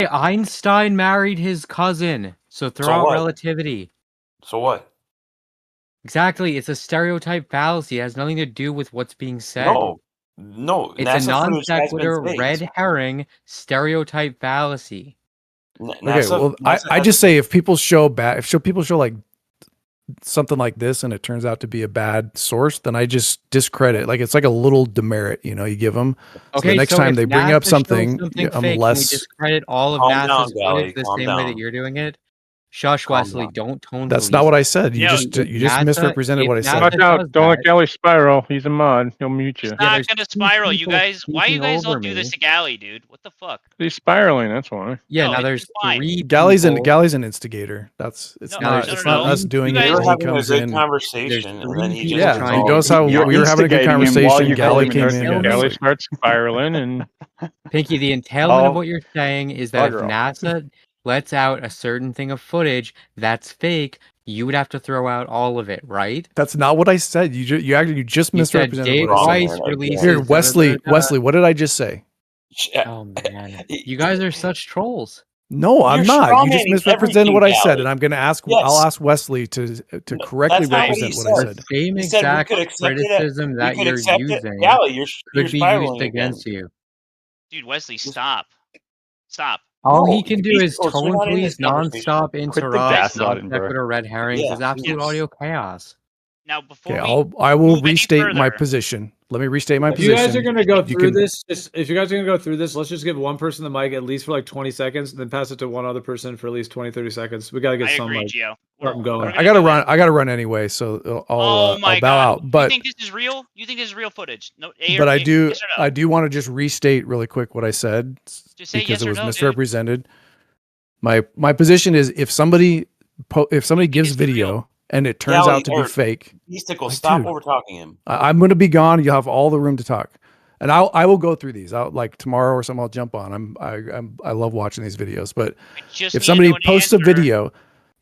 Einstein married his cousin, so throw out relativity. So what? Exactly, it's a stereotype fallacy. It has nothing to do with what's being said. No. It's a non sequitur, red herring, stereotype fallacy. Okay, well, I just say if people show people show like something like this and it turns out to be a bad source, then I just discredit. Like it's like a little demerit, you give them. Okay, so the next time they bring up something I'm fake, less. Can we discredit all of NASA's footage the same way that you're doing it? Shush, Wesley, don't tone That's not what I said. You just misrepresented what I said. Watch out, don't let Galley spiral. He's a mod. He'll mute you. It's not gonna spiral, you guys. Why you guys all do this to Galley, dude? What the fuck? He's spiraling, that's why. Yeah, now there's 3 Galley's an instigator. It's not us doing it. We were having a good conversation, and then he just he goes how we were having a good conversation. Galley came in. Galley starts spiraling, and Pfinky, the entailment of what you're saying is that if NASA lets out a certain thing of footage that's fake, you would have to throw out all of it, right? That's not what I said. You just misrepresented. Dave Weiss released here, Wesley. What did I just say? Oh man, you guys are such trolls. No, I'm not. You just misrepresented what I said, and I'm going to ask. Yes. I'll ask Wesley to correctly represent what I said. The same exact criticism that you're using could be used against you. Dude, Wesley, stop. All he can do is tone police nonstop, interrupt, non-sequitur red herrings. Is absolute audio chaos. Now, before I will restate my position. Let me restate my position. If you guys are going to go through this, let's just give one person the mic at least for like 20 seconds, and then pass it to one other person for at least 20, 30 seconds. We got to get something going. I got to run anyway, so I'll bow out. But you think this is real? You think this is real footage? No, but I do want to just restate really quick what I said because it was misrepresented. Dude. My position is if somebody gives video and it turns out to be fake. Stop over-talking him. I'm going to be gone. You'll have all the room to talk. And I will go through these. Like tomorrow or something, I'll jump on. I love watching these videos. But if somebody posts a video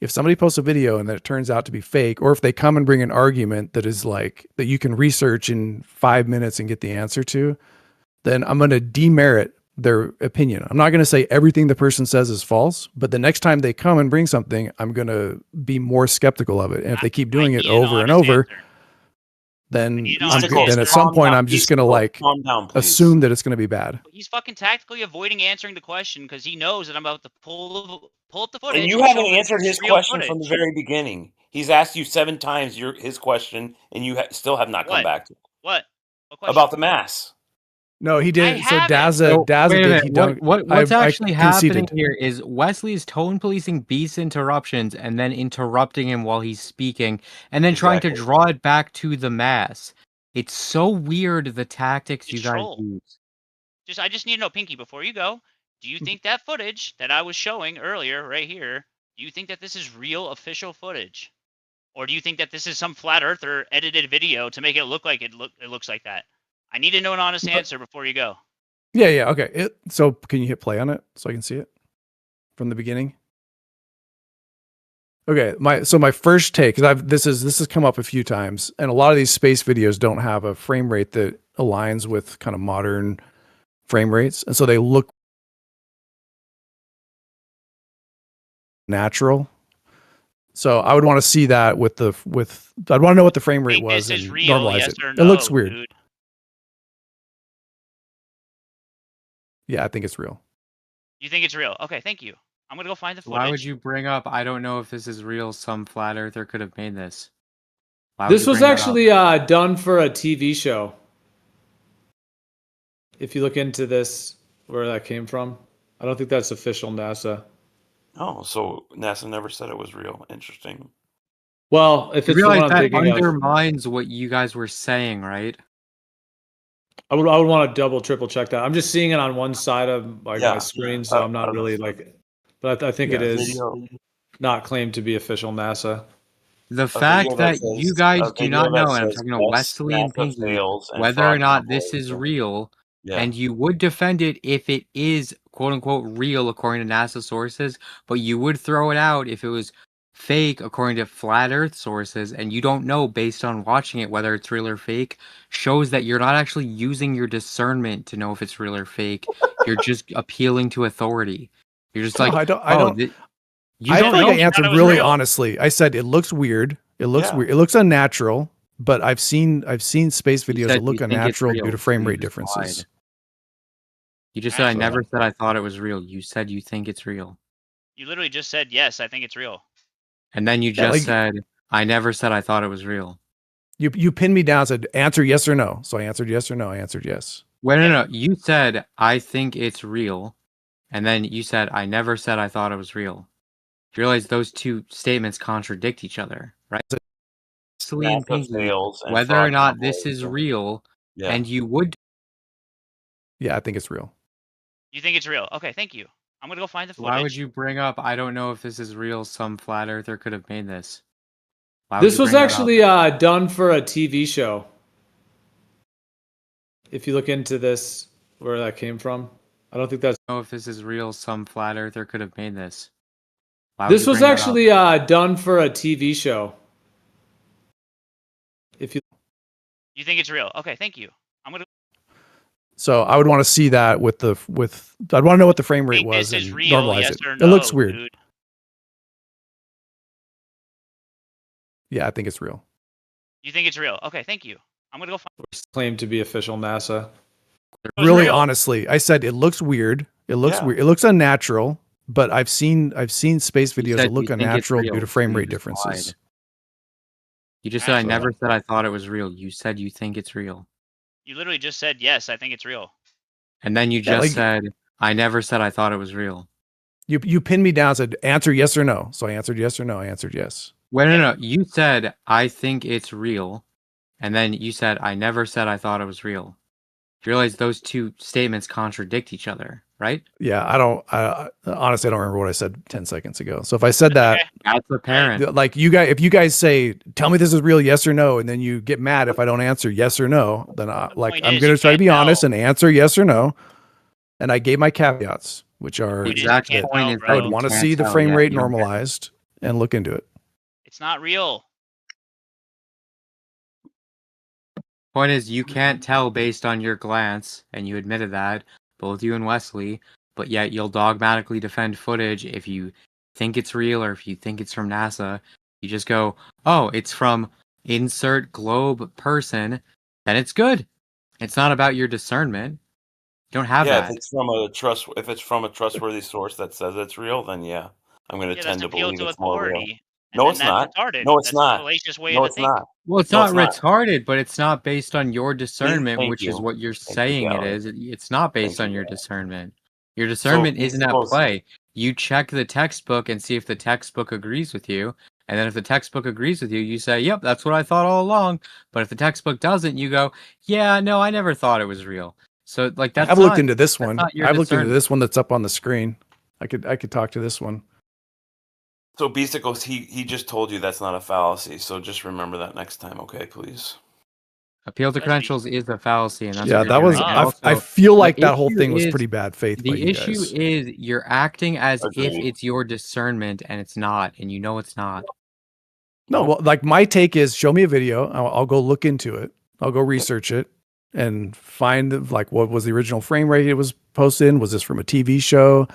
and then it turns out to be fake, or if they come and bring an argument that is like that you can research in 5 minutes and get the answer to, then I'm going to demerit their opinion. I'm not going to say everything the person says is false, but the next time they come and bring something, I'm going to be more skeptical of it. And if they keep doing it over and over, then at some point I'm just going to assume that it's going to be bad. He's fucking tactically avoiding answering the question because he knows that I'm about to pull up the footage. And you haven't answered his question from the very beginning. He's asked you 7 times his question, and you still have not come back to it. What about the mass? No, he didn't. So Dazza did. What's actually happening here is Wesley's tone policing beats interruptions and then interrupting him while he's speaking and then trying to draw it back to the mass. It's so weird the tactics you guys use. I just need to know, Pfinky, before you go, do you think that footage that I was showing earlier right here, do you think that this is real official footage? Or do you think that this is some flat earther edited video to make it look like it looks like that? I need to know an honest answer before you go. Yeah, okay. So can you hit play on it so I can see it from the beginning? Okay, my first take, because this has come up a few times, and a lot of these space videos don't have a frame rate that aligns with kind of modern frame rates, and so they look natural. So I would want to see that I'd want to know what the frame rate was and normalize it. It looks weird. Dude. Yeah, I think it's real. You think it's real? Okay, thank you. I'm gonna go find the footage. Why would you bring up, I don't know if this is real, some flat earther could have made this? This was actually done for a TV show. If you look into this, where that came from, I don't think that's official NASA. Oh, so NASA never said it was real. Interesting. Well, if it's the one I'm thinking undermines what you guys were saying, right? I would want to double, triple check that. I'm just seeing it on one side of my screen, so I'm not really but I think it is not claimed to be official NASA. The fact that you guys do not know, and I'm talking to Wesley and Pfinky, whether or not this is real, and you would defend it if it is quote unquote real according to NASA sources, but you would throw it out if it was fake according to flat earth sources, and you don't know based on watching it whether it's real or fake, shows that you're not actually using your discernment to know if it's real or fake. You're just appealing to authority You're just No, like, I don't. you I don't feel like know. I answered really honestly. I said it looks weird. It looks weird. It looks unnatural. But I've seen space videos that look unnatural due to frame rate differences. You just said I never said I thought it was real. You said you think it's real. You literally just said yes. I think it's real. And then you just said I never said I thought it was real. You pinned me down and said answer yes or no. So I answered yes or no. I answered yes. Wait, no. You said I think it's real, and then you said I never said I thought it was real. You realize those two statements contradict each other, right? And Pfinky, whether or not this is real, and you would. Yeah, I think it's real. You think it's real? Okay, thank you. I'm gonna go find the footage. Why would you bring up? I don't know if this is real. Some flat earther could have made this. This was actually done for a TV show. If you look into this, where that came from, I don't think that's. I don't know if this is real. Some flat earther could have made this. This was actually done for a TV show. If you think it's real? Okay, thank you. I'm gonna. So I would want to see that I'd want to know what the frame rate was and normalize it. It looks weird. Dude. Yeah, I think it's real. You think it's real? Okay, thank you. I'm gonna go find. Claim to be official NASA. Really, honestly, I said it looks weird. It looks weird. It looks unnatural. But I've seen space videos that look unnatural due to frame rate differences. You just said I never said I thought it was real. You said you think it's real. You literally just said yes. I think it's real. And then you just said I never said I thought it was real. You pinned me down and said answer yes or no. So I answered yes or no. I answered yes. Wait, no. You said I think it's real, and then you said I never said I thought it was real. You realize those two statements contradict each other, right? Yeah, honestly, I don't remember what I said 10 seconds ago. So if I said that, that's apparent. Like if you guys say, tell me this is real, yes or no, and then you get mad if I don't answer yes or no, then I'm going to try to be honest and answer yes or no. And I gave my caveats, which are the exact point is I would want to see the frame rate normalized and look into it. It's not real. Point is, you can't tell based on your glance, and you admitted that, both you and Wesley, but yet you'll dogmatically defend footage if you think it's real or if you think it's from NASA. You just go, oh, it's from insert globe person, then it's good. It's not about your discernment. You don't have that. If it's from a trustworthy source that says it's real, then I'm going to tend to believe it's more real. No, it's not. No, it's not. No, it's not. Well, it's not retarded, but it's not based on your discernment, which is what you're saying it is. It's not based on your discernment. Your discernment isn't at play. You check the textbook and see if the textbook agrees with you. And then if the textbook agrees with you, you say, yep, that's what I thought all along. But if the textbook doesn't, you go, yeah, no, I never thought it was real. So that's I've looked into this one. I've looked into this one that's up on the screen. I could talk to this one. So Beast goes, he just told you that's not a fallacy. So just remember that next time, okay, please. Appeal to credentials is a fallacy, and that's that was. I feel like that whole thing was pretty bad faith. The issue is you're acting as if it's your discernment, and it's not, and you know it's not. No, well, like my take is, show me a video. I'll go look into it. I'll go research it and find like what was the original frame rate it was posted in. Was this from a TV show?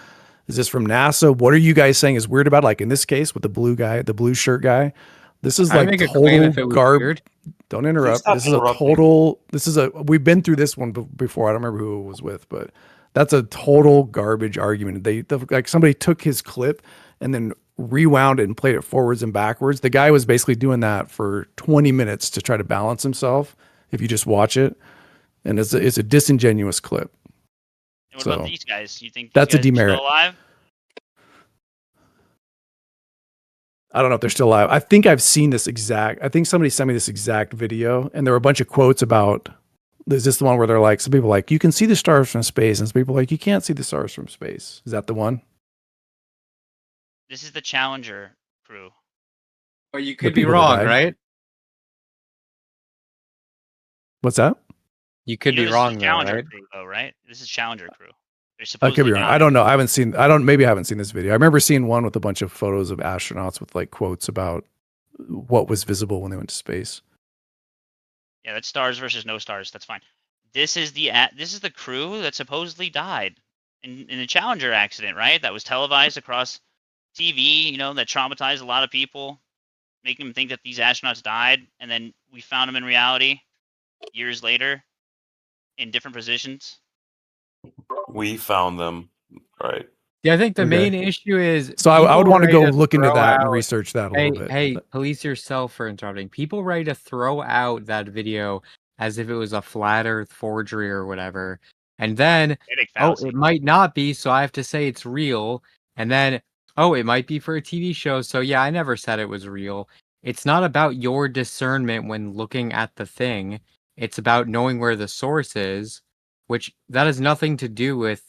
Is this from NASA? What are you guys saying is weird about it? Like in this case with the blue guy, the blue shirt guy. This is like total garbage. Don't interrupt. This is a total. We've been through this one before. I don't remember who it was with, but that's a total garbage argument. Like somebody took his clip and then rewound it and played it forwards and backwards. The guy was basically doing that for 20 minutes to try to balance himself. If you just watch it, and it's a disingenuous clip. And what about these guys? You think that's a demerit? Still alive? I don't know if they're still alive. I think I've seen this I think somebody sent me this exact video, and there were a bunch of quotes about. Is this the one where they're like, some people are like, you can see the stars from space, and some people are like, you can't see the stars from space. Is that the one? This is the Challenger crew. Well, you could be wrong, right? What's that? You could be wrong, Challenger crew, though, right? This is Challenger crew. I could be wrong. I don't know. Maybe I haven't seen this video. I remember seeing one with a bunch of photos of astronauts with like quotes about what was visible when they went to space. Yeah, that's stars versus no stars. That's fine. This is the crew that supposedly died. in the Challenger accident, right? That was televised across TV, you know, that traumatized a lot of people, making them think that these astronauts died, and then we found them in reality years later in different positions. We found them, right? Yeah, I think the main issue is. So I would want to go look into that and out, research that a little bit. Hey, police yourself for interrupting. People ready to throw out that video as if it was a flat Earth forgery or whatever, and then it might not be, so I have to say it's real, and then it might be for a TV show, so yeah, I never said it was real. It's not about your discernment when looking at the thing. It's about knowing where the source is, which that has nothing to do with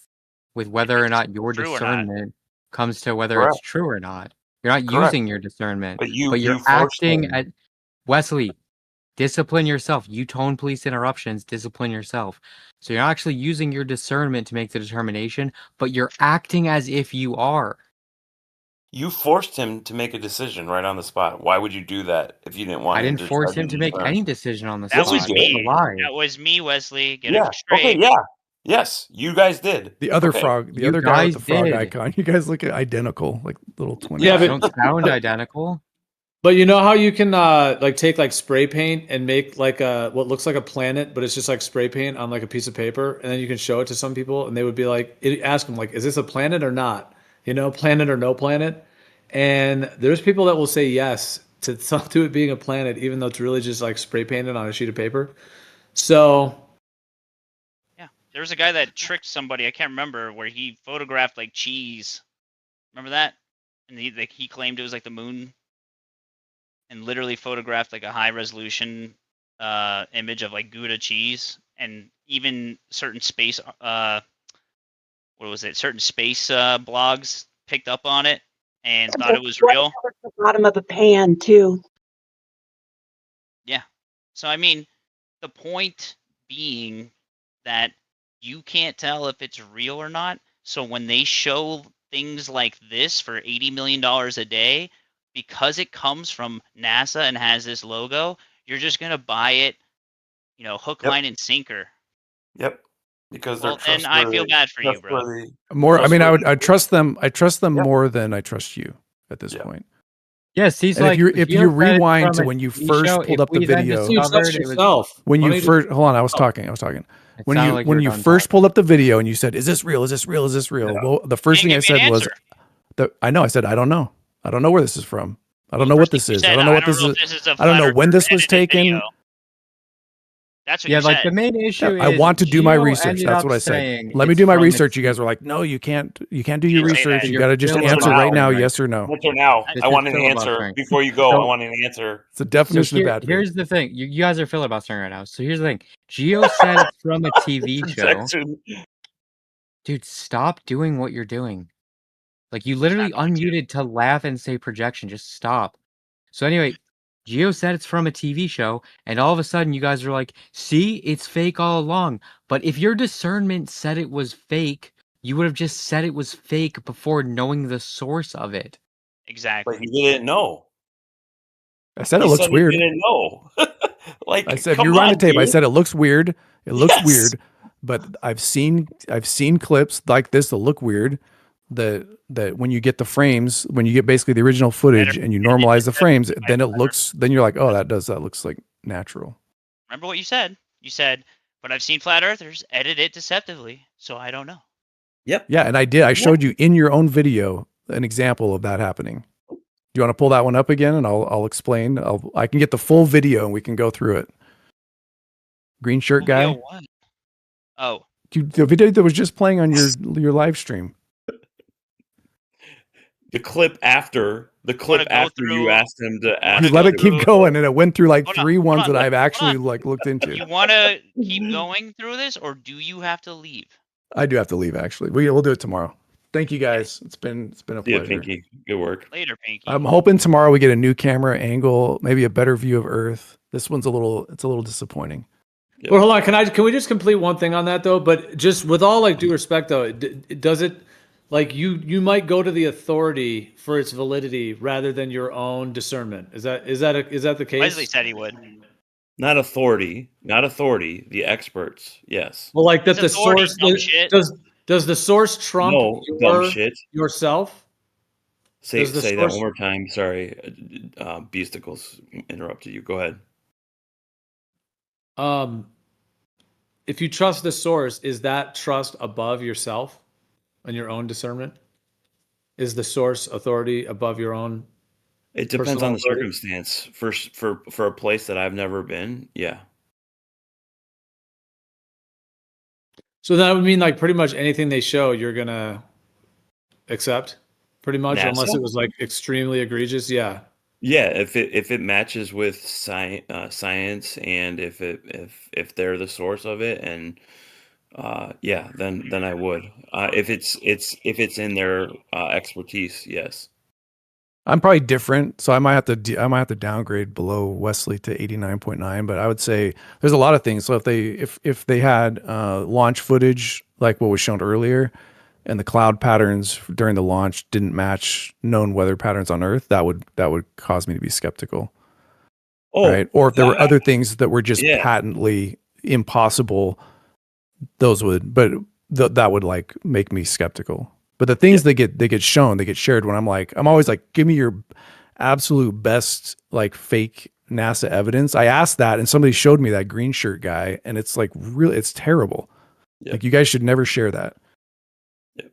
whether or not your discernment comes to whether it's true or not. You're not using your discernment, but you're acting at Wesley. Discipline yourself. You tone police interruptions. Discipline yourself. So you're not actually using your discernment to make the determination, but you're acting as if you are. You forced him to make a decision right on the spot. Why would you do that if you didn't want? I didn't force him to make any decision on the spot. That was me. That was me, Wesley. Get it straight. Okay, yeah. Yes, you guys did. The other frog, the other guy with the frog icon. You guys look identical, like little twins. Yeah, but don't sound identical. But you know how you can like take like spray paint and make like what looks like a planet, but it's just like spray paint on like a piece of paper, and then you can show it to some people, and they would be like, ask them like, is this a planet or not? You know, planet or no planet? And there's people that will say yes to it being a planet, even though it's really just like spray painted on a sheet of paper. So. There was a guy that tricked somebody, I can't remember, where he photographed like cheese. Remember that? And he claimed it was like the moon, and literally photographed like a high resolution image of like Gouda cheese, and even certain space certain space blogs picked up on it and thought it was real. The bottom of a pan too. Yeah. So I mean, the point being that you can't tell if it's real or not. So when they show things like this for $80 million a day, because it comes from NASA and has this logo, you're just going to buy it, you know, hook, line, and sinker. Yep. Because they're then I feel bad for you, bro. More, I mean, I trust them. I trust them more than I trust you at this point. Yes, he's and like. If you rewind to when you first pulled up the video, when you first hold on, I was talking. When you first pulled up the video and you said, "Is this real? Is this real? Is this real?" Yeah. Well, the first thing I said was, I said, "I don't know. I don't know where this is from. I don't know what this is. I don't know what this is. I don't know when this was taken." That's what you said. Like the main issue is I want to do my research. That's what I said. Let me do my research. You guys were like, "No, you can't. You can't do your research. You got to just answer right now, yes or no." Answer now. I want an answer before you go. I want an answer. It's a definition of bad. Here's the thing. You guys are filibustering right now. So here's the thing. Gio said it's from a TV show. Dude, stop doing what you're doing. Like you literally unmuted to laugh and say projection. Just stop. So anyway. Gio said it's from a TV show, and all of a sudden you guys are like, see, it's fake all along. But if your discernment said it was fake, you would have just said it was fake before knowing the source of it. Exactly. But you didn't know. I said it looks weird. You didn't know. Like I said, if you run the tape, I said it looks weird. It looks weird, but I've seen clips like this that look weird. That when you get the frames, when you get basically the original footage and you normalize the frames, then it looks, then you're like, oh, that looks like natural. Remember what you said? You said, but I've seen flat earthers edit it deceptively, so I don't know. Yep. Yeah, and I did. I showed you in your own video an example of that happening. Do you want to pull that one up again, and I'll explain. I can get the full video and we can go through it. Green shirt guy. What? Oh, the video that was just playing on your live stream. The clip after you asked him to ask. You let it keep going, and it went through like three ones that I've actually like looked into. You want to keep going through this, or do you have to leave? I do have to leave. Actually, we'll do it tomorrow. Thank you guys. It's been a pleasure. Yeah, Pfinky. Good work. Later, Pfinky. I'm hoping tomorrow we get a new camera angle, maybe a better view of Earth. This one's a little disappointing. Yep. Well, hold on. Can we just complete one thing on that though? But just with all like due respect though, does it? Like you might go to the authority for its validity rather than your own discernment. Is that the case? Wesley said he would. Not authority. The experts. Yes. Well, like that the source Does the source trump yourself? Say that one more time. Sorry, Beasticles interrupted you. Go ahead. If you trust the source, is that trust above yourself and your own discernment? Is the source authority above your own? It depends on the circumstance. For a place that I've never been, yeah. So that would mean like pretty much anything they show, you're gonna accept, pretty much, NASA? Unless it was like extremely egregious. Yeah. Yeah, if it matches with science, and if they're the source of it, and yeah, then I would. If it's in their expertise, yes. I'm probably different, so I might have to downgrade below Wesley to 89.9. But I would say there's a lot of things. So if they had launch footage like what was shown earlier, and the cloud patterns during the launch didn't match known weather patterns on Earth, that would cause me to be skeptical. Right? Or if there were other things that were just patently impossible, those would, but that would like make me skeptical. But the things they get shown, they get shared when I'm always like, give me your absolute best like fake NASA evidence. I asked that, and somebody showed me that green shirt guy, and it's like really, it's terrible. Yep. Like you guys should never share that. Yep.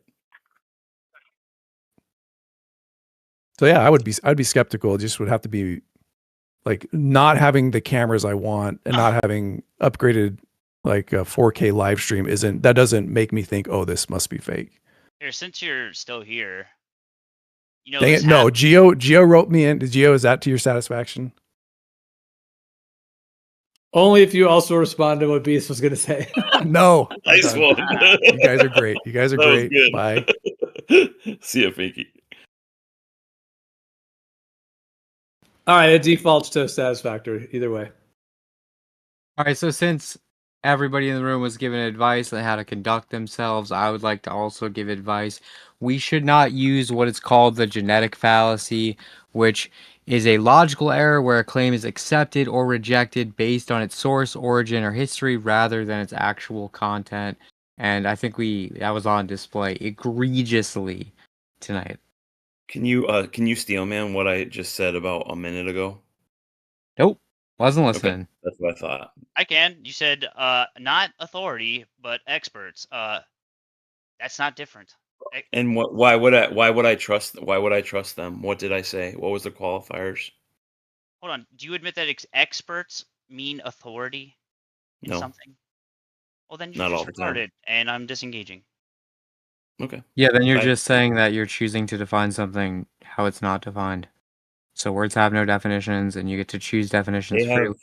So yeah, I'd be skeptical. It just would have to be like not having the cameras I want and not having upgraded like a 4K live stream doesn't make me think, oh, this must be fake. Here, since you're still here, you know. Dang it! No, Geo wrote me in. Geo, is that to your satisfaction? Only if you also respond to what Beast was going to say. No. Nice one. You guys are great. You guys are great. Bye. See ya, Pfinky. All right, it defaults to satisfactory either way. All right, so since everybody in the room was given advice on how to conduct themselves, I would like to also give advice. We should not use what is called the genetic fallacy, which is a logical error where a claim is accepted or rejected based on its source, origin, or history rather than its actual content. And I think that was on display egregiously tonight. Can you steel man what I just said about a minute ago? Nope. Wasn't listening. Okay, that's what I thought. I can. You said not authority, but experts. That's not different. And why would I trust them? What did I say? What was the qualifiers? Hold on. Do you admit that experts mean authority in something? Well, then you're just retarded, and I'm disengaging. Okay. Yeah, then you're just saying that you're choosing to define something how it's not defined. So words have no definitions, and you get to choose definitions freely.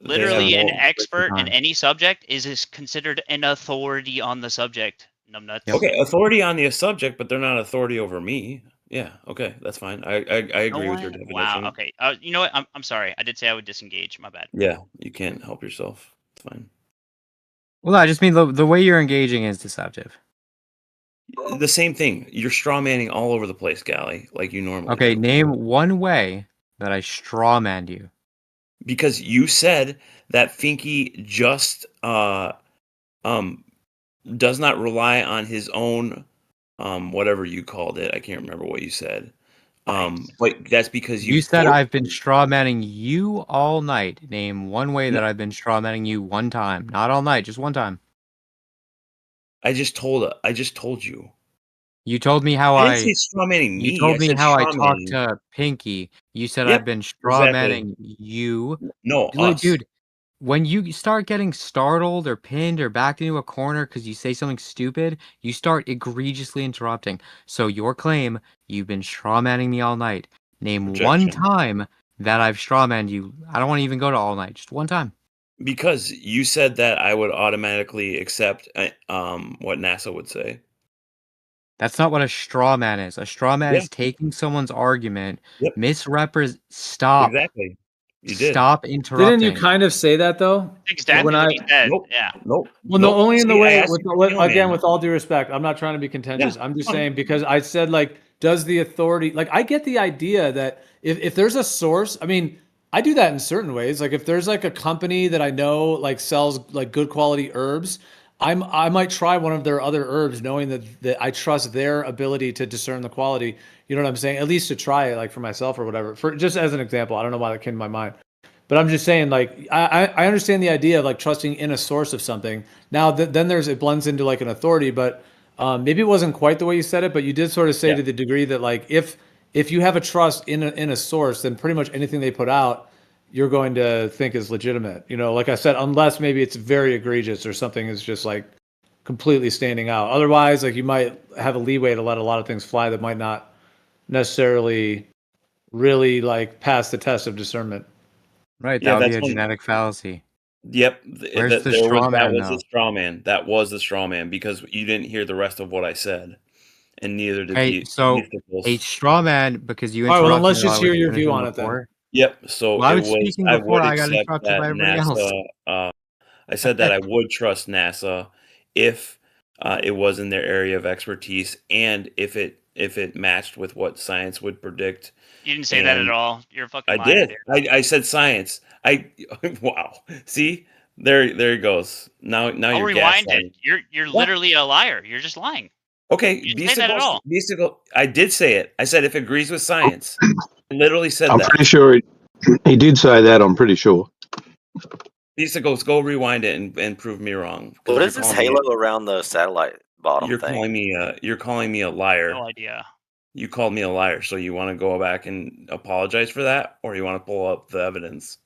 Literally, an expert in any subject is considered an authority on the subject. Numbnuts. Okay, authority on the subject, but they're not authority over me. Yeah, okay, that's fine. I agree with your definition. Wow. Okay. You know what? I'm sorry. I did say I would disengage. My bad. Yeah, you can't help yourself. It's fine. Well, I just mean the way you're engaging is deceptive. The same thing. You're strawmanning all over the place, Galley, like you normally do. Name one way that I strawmanned you. Because you said that Pfinky just does not rely on his own whatever you called it. I can't remember what you said. But that's because you said I've been strawmanning you all night. Name one way that I've been strawmanning you one time. Not all night, just one time. I just told you. You told me how I didn't say strawmanning me. You told me how I talked to Pfinky. You said I've been strawmanning you. No, us. Dude, when you start getting startled or pinned or backed into a corner because you say something stupid, you start egregiously interrupting. So your claim, you've been strawmanning me all night. Name one time that I've strawmanned you. I don't want to even go to all night. Just one time. Because you said that I would automatically accept what NASA would say. That's not what a straw man is. A straw man is taking someone's argument, stop. Exactly. You did. Stop interrupting. Didn't you kind of say that though? Exactly what he said. Nope. Yeah. Nope. Well, no, only in the way. With all due respect, I'm not trying to be contentious. I'm just saying because I said like, does the authority like? I get the idea that if there's a source, I mean, I do that in certain ways. Like if there's like a company that I know like sells like good quality herbs. I might try one of their other herbs, knowing that I trust their ability to discern the quality. You know what I'm saying? At least to try it, like for myself or whatever. For just as an example, I don't know why that came to my mind, but I'm just saying, like I understand the idea of like trusting in a source of something. Now then it blends into like an authority, but maybe it wasn't quite the way you said it, but you did sort of say to the degree that like if you have a trust in a source, then pretty much anything they put out, you're going to think is legitimate. You know, like I said, unless maybe it's very egregious or something is just like completely standing out. Otherwise, like you might have a leeway to let a lot of things fly that might not necessarily really like pass the test of discernment. Right, that would be a genetic fallacy. Yep. Where's the straw man, that was though? the straw man. That was the straw man because you didn't hear the rest of what I said, and neither did Okay, so a straw man, because you All right, well, then interrupted let's me while just I hear was your view finishing on it then. before. Yep. So Well, I it was was. speaking I before would I got accept interrupted that by everybody else. NASA. I said that I would trust NASA if it was in their area of expertise and if it matched with what science would predict. You didn't say that at And all. You're a fucking I liar, did. dude. I said science. Wow. See, there it goes. Now I'll you're rewind gaslighting. it. You're What? literally a liar. You're just lying. Okay, You didn't say that at all. I did say it. I said if it agrees with science. I literally said I'm that. pretty sure he did say that. I'm pretty sure. Beasticles, go rewind it and prove me wrong. What is this halo around the satellite bottom You're thing? calling me a liar. No idea. You called me a liar, so you want to go back and apologize for that, or you want to pull up the evidence?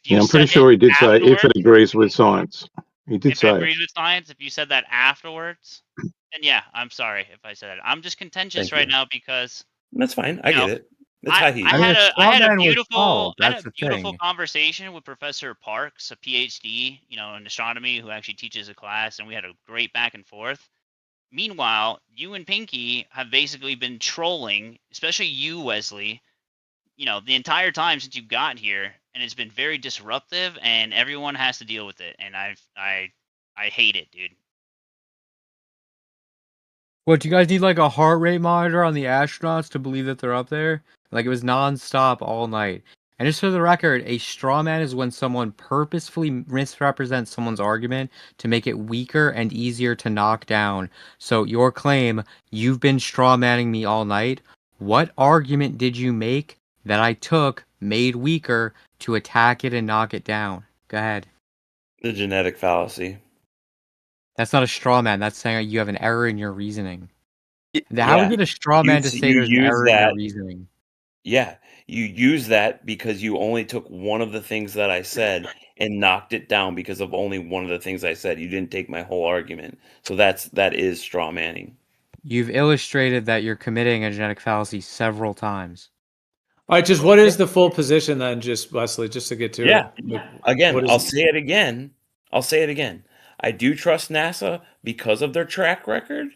Yeah, I'm pretty sure he did say if it agrees with science. He did If say it it. agrees with science, if you said that afterwards, then yeah, I'm sorry if I said that. I'm just contentious right now because that's fine. I get it. It's I high heat. had a beautiful That's the thing. conversation with Professor Parks, a PhD, in astronomy, who actually teaches a class, and we had a great back and forth. Meanwhile, you and Pfinky have basically been trolling, especially you, Wesley, the entire time since you got here, and it's been very disruptive, and everyone has to deal with it, and I hate it, dude. What, do you guys need like a heart rate monitor on the astronauts to believe that they're up there? Like it was nonstop all night. And just for the record, a straw man is when someone purposefully misrepresents someone's argument to make it weaker and easier to knock down. So your claim, you've been straw manning me all night. What argument did you make that I took, made weaker, to attack it and knock it down? Go ahead. The genetic fallacy. That's not a straw man. That's saying you have an error in your reasoning. How is it a straw man to say there's an error in your reasoning? Yeah, you use that because you only took one of the things that I said and knocked it down because of only one of the things I said. You didn't take my whole argument. So that is straw manning. You've illustrated that you're committing a genetic fallacy several times. All right, just what is the full position then, just Wesley, just to get to it? Again, I'll say it again. I do trust NASA because of their track record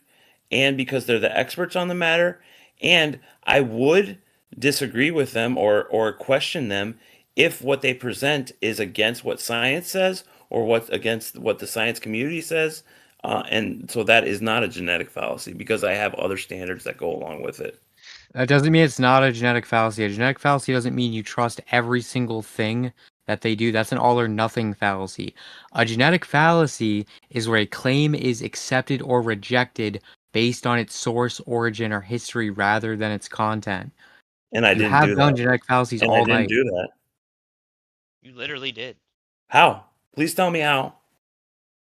and because they're the experts on the matter. And I would disagree with them or question them if what they present is against what science says or what's against what the science community says. And so that is not a genetic fallacy because I have other standards that go along with it. That doesn't mean it's not a genetic fallacy. A genetic fallacy doesn't mean you trust every single thing that they do. That's an all or nothing fallacy. A genetic fallacy is where a claim is accepted or rejected based on its source, origin, or history rather than its content. And I didn't do that. You have done genetic fallacies all night. I didn't do that. You literally did. How? Please tell me how.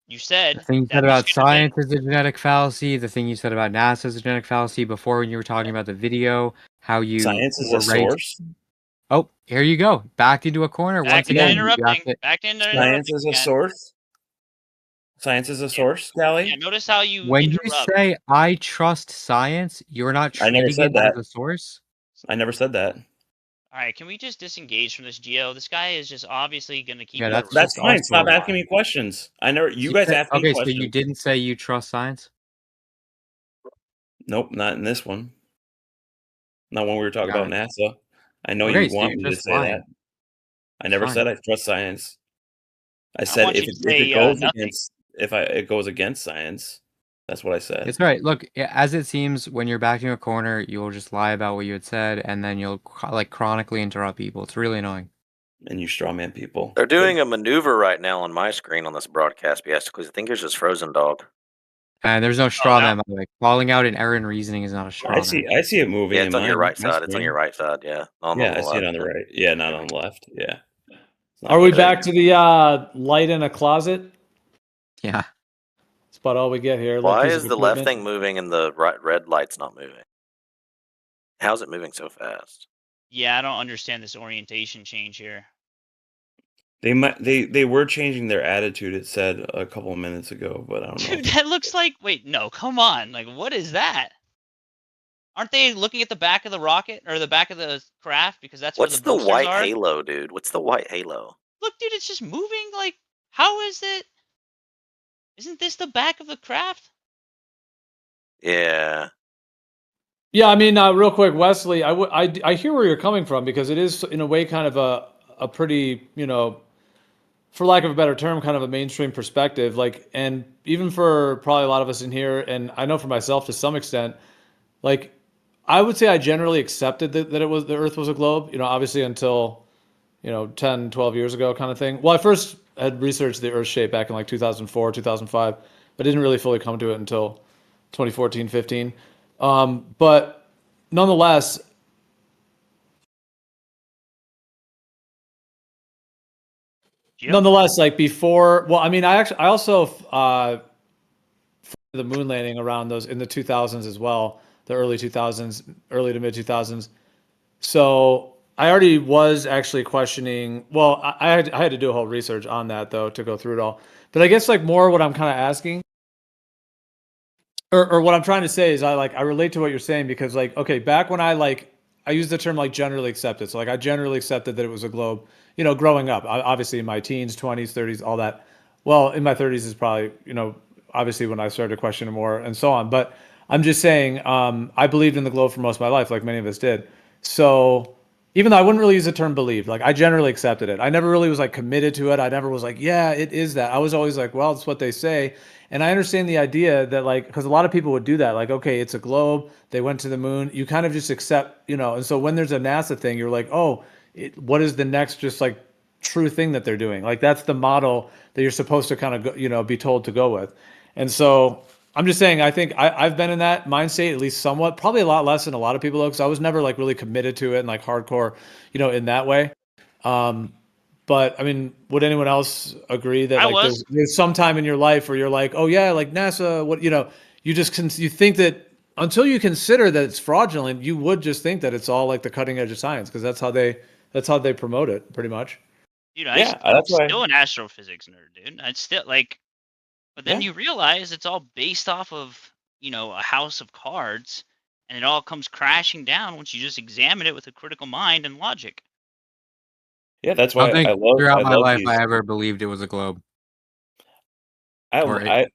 You said the thing you said about science is a genetic fallacy. The thing you said about NASA is a genetic fallacy. Before, when you were talking about the video, how you science is a source. Oh, here you go. Backed into a corner once again. Science is a source. Science is a source, Galley. Yeah, notice how you when interrupt. You say I trust science, you're not treating it as a source. I never said that. All right, can we just disengage from this Geo? This guy is just obviously going to keep. Yeah, that's fine. Stop asking me questions. I never. You guys asked me questions. Okay, so you didn't say you trust science? Nope, not in this one. Not when we were talking about NASA. I know you want me to say that. I never said I trust science. I said if it goes against science, that's what I said. It's all right. Look, as it seems, when you're backed in a corner, you'll just lie about what you had said, and then you'll like chronically interrupt people. It's really annoying. and you strawman people. They're doing a maneuver right now on my screen on this broadcast, because I think it's just Frozen Dog. And there's no straw man. Like calling out an error in reasoning is not a straw I see it moving. Yeah, it's on your right side. It's on your right side. Yeah. I see it on the right. Yeah, not on the left. Yeah. Are we back to the light in a closet? Yeah. That's about all we get here. Why is the left thing moving and the red light's not moving? How's it moving so fast? Yeah, I don't understand this orientation change here. They were changing their attitude, it said a couple of minutes ago, but I don't know. Dude, that looks like no, come on. Like, what is that? Aren't they looking at the back of the rocket or the back of the craft because that's where the boosters are? What's the white are? halo, dude? What's the white halo? Look, dude, it's just moving. Like, how is it? Isn't this the back of the craft? Yeah. Yeah, I mean, real quick, Wesley, I hear where you're coming from, because it is in a way kind of a pretty, for lack of a better term, kind of a mainstream perspective. Like, and even for probably a lot of us in here, and I know for myself to some extent, like, I would say I generally accepted that the Earth was a globe, obviously until, 10, 12 years ago kind of thing. Well, I first had researched the Earth shape back in like 2004, 2005, but didn't really fully come to it until 2014, 15. But nonetheless, like before, well, I mean, I also the moon landing around those in the 2000s as well, the early 2000s, early to mid 2000s. So I already was actually questioning. Well, I had to do a whole research on that though to go through it all. But I guess like more what I'm kind of asking, or what I'm trying to say is I relate to what you're saying, because like, okay, back when I use the term like generally accepted. So like I generally accepted that it was a globe, growing up, obviously in my teens, 20s, 30s, all that. Well, in my 30s is probably, obviously when I started to question it more and so on. But I'm just saying, I believed in the globe for most of my life, like many of us did. So even though I wouldn't really use the term believed, like I generally accepted it. I never really was like committed to it. I never was like, yeah, it is that. I was always like, well, it's what they say. And I understand the idea that like, because a lot of people would do that. Like, okay, it's a globe. They went to the moon. You kind of just accept, And so when there's a NASA thing, you're like, oh, what is the next just like true thing that they're doing? Like that's the model that you're supposed to kind of, be told to go with. And so I'm just saying, I think I've been in that mind state at least somewhat, probably a lot less than a lot of people though, because I was never like really committed to it and like hardcore, in that way. But I mean, would anyone else agree that like there's some time in your life where you're like, oh yeah, like NASA, what, you just you think that until you consider that it's fraudulent, you would just think that it's all like the cutting edge of science, because that's how they promote it pretty much. Dude, I'm still an astrophysics nerd, dude. I'd still like, but then you realize it's all based off of, a house of cards, and it all comes crashing down once you just examine it with a critical mind and logic. Yeah, that's why I love. Throughout my life, I ever believed it was a globe. I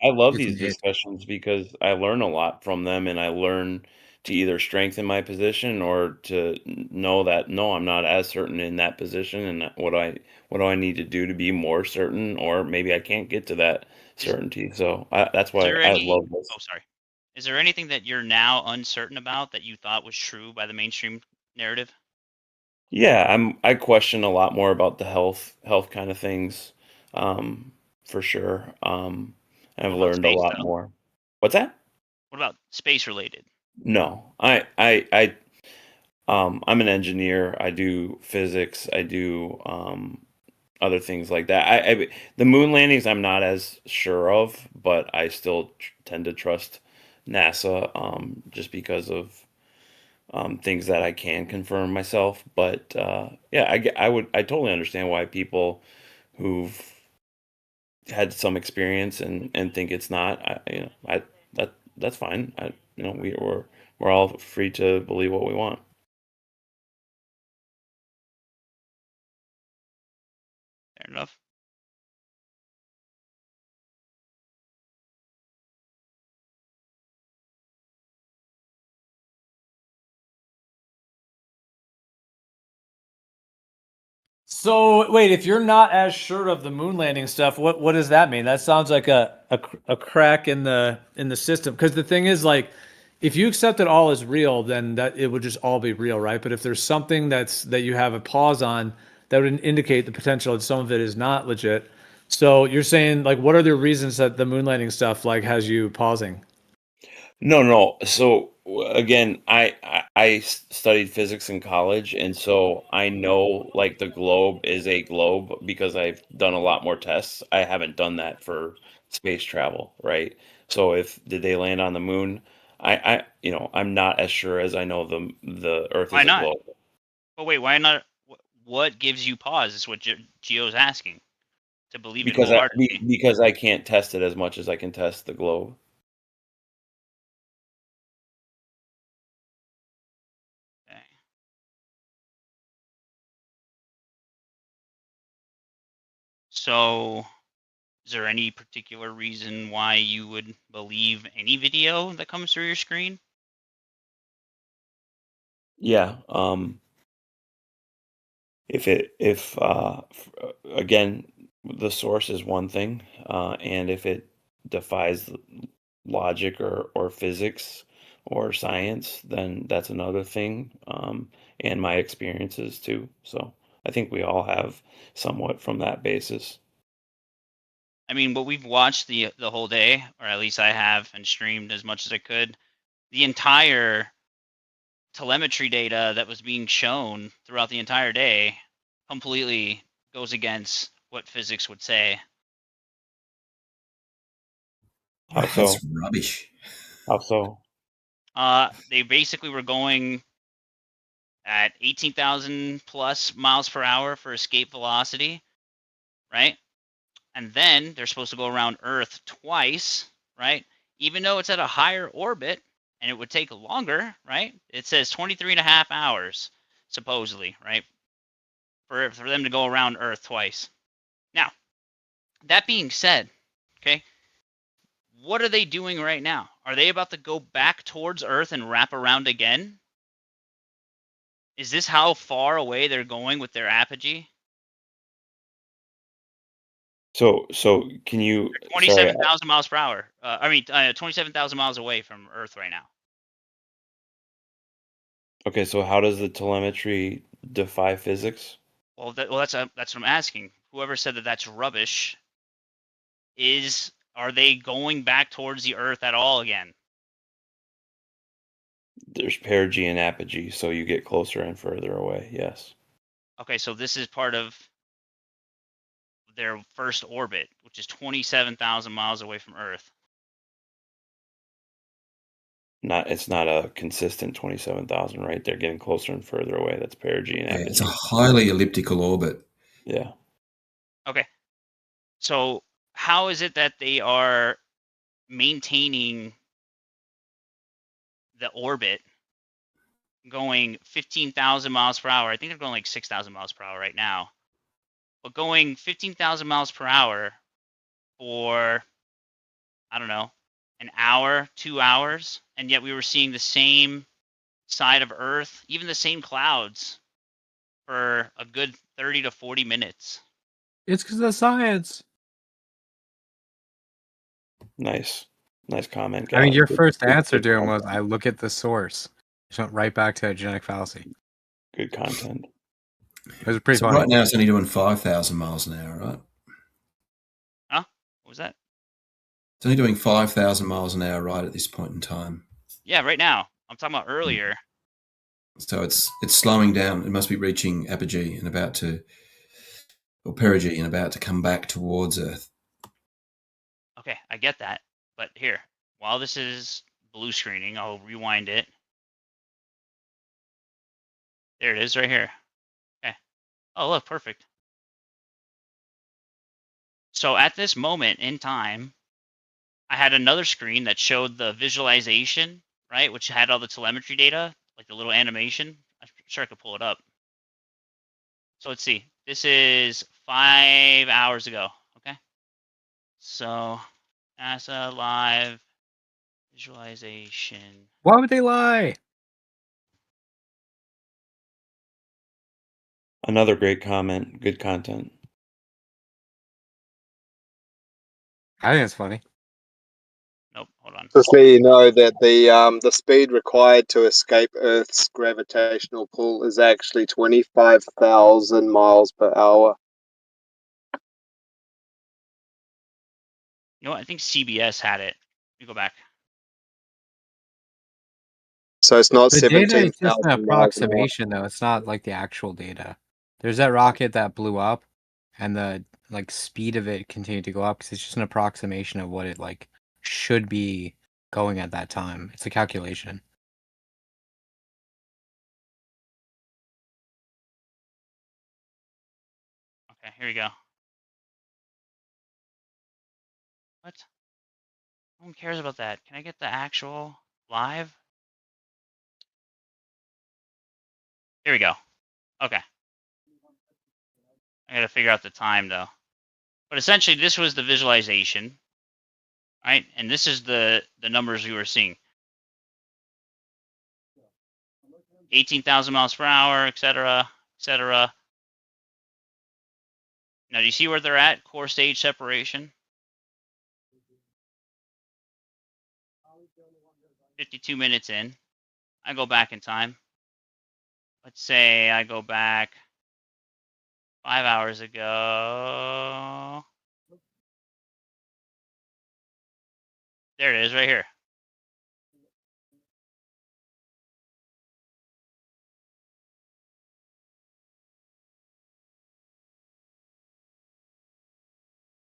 love these discussions because I learn a lot from them, and I learn to either strengthen my position or to know that no, I'm not as certain in that position, and what do I need to do to be more certain, or maybe I can't get to that certainty. So that's why I love this. Oh, sorry. Is there anything that you're now uncertain about that you thought was true by the mainstream narrative? Yeah, I question a lot more about the health kind of things, for sure. I've learned a lot more. What's that? What about space related? No, I'm an engineer. I do physics. I do other things like that. The moon landings I'm not as sure of, but I still tend to trust NASA, just because of things that I can confirm myself. But yeah, I totally understand why people who've had some experience and think it's not. That's fine. We're all free to believe what we want. Fair enough. So wait, if you're not as sure of the moon landing stuff, what does that mean? That sounds like a crack in the system. Because the thing is, like, if you accept it all as real, then that it would just all be real, right? But if there's something that you have a pause on, that would indicate the potential that some of it is not legit. So you're saying, like, what are the reasons that the moon landing stuff like has you pausing? No. So again, I studied physics in college, and so I know like the globe is a globe because I've done a lot more tests. I haven't done that for space travel, right? So if did they land on the moon? I'm not as sure as I know the Earth Why is a not? globe. But wait, why not? What gives you pause? Is what Gio's asking. To believe it Because wholeheartedly. because I can't test it as much as I can test the globe. Okay. So, is there any particular reason why you would believe any video that comes through your screen? Yeah. If again, the source is one thing, and if it defies logic or physics or science, then that's another thing, and my experiences too. So I think we all have somewhat from that basis. I mean, what we've watched the whole day, or at least I have, and streamed as much as I could, the entire telemetry data that was being shown throughout the entire day completely goes against what physics would say. How so? That's rubbish. How so? They basically were going at 18,000 plus miles per hour for escape velocity, right? And then they're supposed to go around Earth twice, right? Even though it's at a higher orbit and it would take longer, right? It says 23 and a half hours, supposedly, right? For them to go around Earth twice. Now, that being said, okay, what are they doing right now? Are they about to go back towards Earth and wrap around again? Is this how far away they're going with their apogee? So can you? They're 27,000 miles per hour. 27,000 miles away from Earth right now. Okay, so how does the telemetry defy physics? Well, that's what I'm asking. Whoever said that that's rubbish, are they going back towards the Earth at all again? There's perigee and apogee, so you get closer and further away. Yes. Okay, so this is part of their first orbit, which is 27,000 miles away from Earth. It's not a consistent 27,000, right? They're getting closer and further away. That's perigee and apogee. It's a highly elliptical orbit. Yeah. Okay. So how is it that they are maintaining the orbit going 15,000 miles per hour? I think they're going like 6,000 miles per hour right now. But going 15,000 miles per hour for, I don't know, an hour, 2 hours, and yet we were seeing the same side of Earth, even the same clouds for a good 30 to 40 minutes. It's because of science. Nice comment, Galley. I mean, your first good answer to him was, I look at the source. Just went right back to a genetic fallacy. Good content. It was pretty funny. Right now it's only doing 5,000 miles an hour, right? Huh? What was that? It's only doing 5,000 miles an hour right at this point in time. Yeah, right now. I'm talking about earlier. So it's slowing down. It must be reaching apogee and or perigee and about to come back towards Earth. Okay, I get that. But here, while this is blue screening, I'll rewind it. There it is right here. Okay. Oh, look, perfect. So at this moment in time, I had another screen that showed the visualization, right, which had all the telemetry data, like the little animation. I'm sure I could pull it up. So let's see. This is 5 hours ago. Okay. So NASA live visualization. Why would they lie? Another great comment. Good content. I think it's funny. Nope. Hold on. Just let you know that the speed required to escape Earth's gravitational pull is actually 25,000 miles per hour. You know what? I think CBS had it. Let me go back. So it's not The data is 17,000 just an miles an hour. approximation, though. It's not like the actual data. There's that rocket that blew up, and the speed of it continued to go up because it's just an approximation of what it should be going at that time. It's a calculation. Okay, here we go. What? No one cares about that. Can I get the actual live? Here we go. Okay. I gotta figure out the time though. But essentially, this was the visualization, right? And this is the numbers we were seeing. 18,000 miles per hour, etc., etc. Now, do you see where they're at? Core stage separation. 52 minutes in. I go back in time. Let's say I go back 5 hours ago. There it is, right here.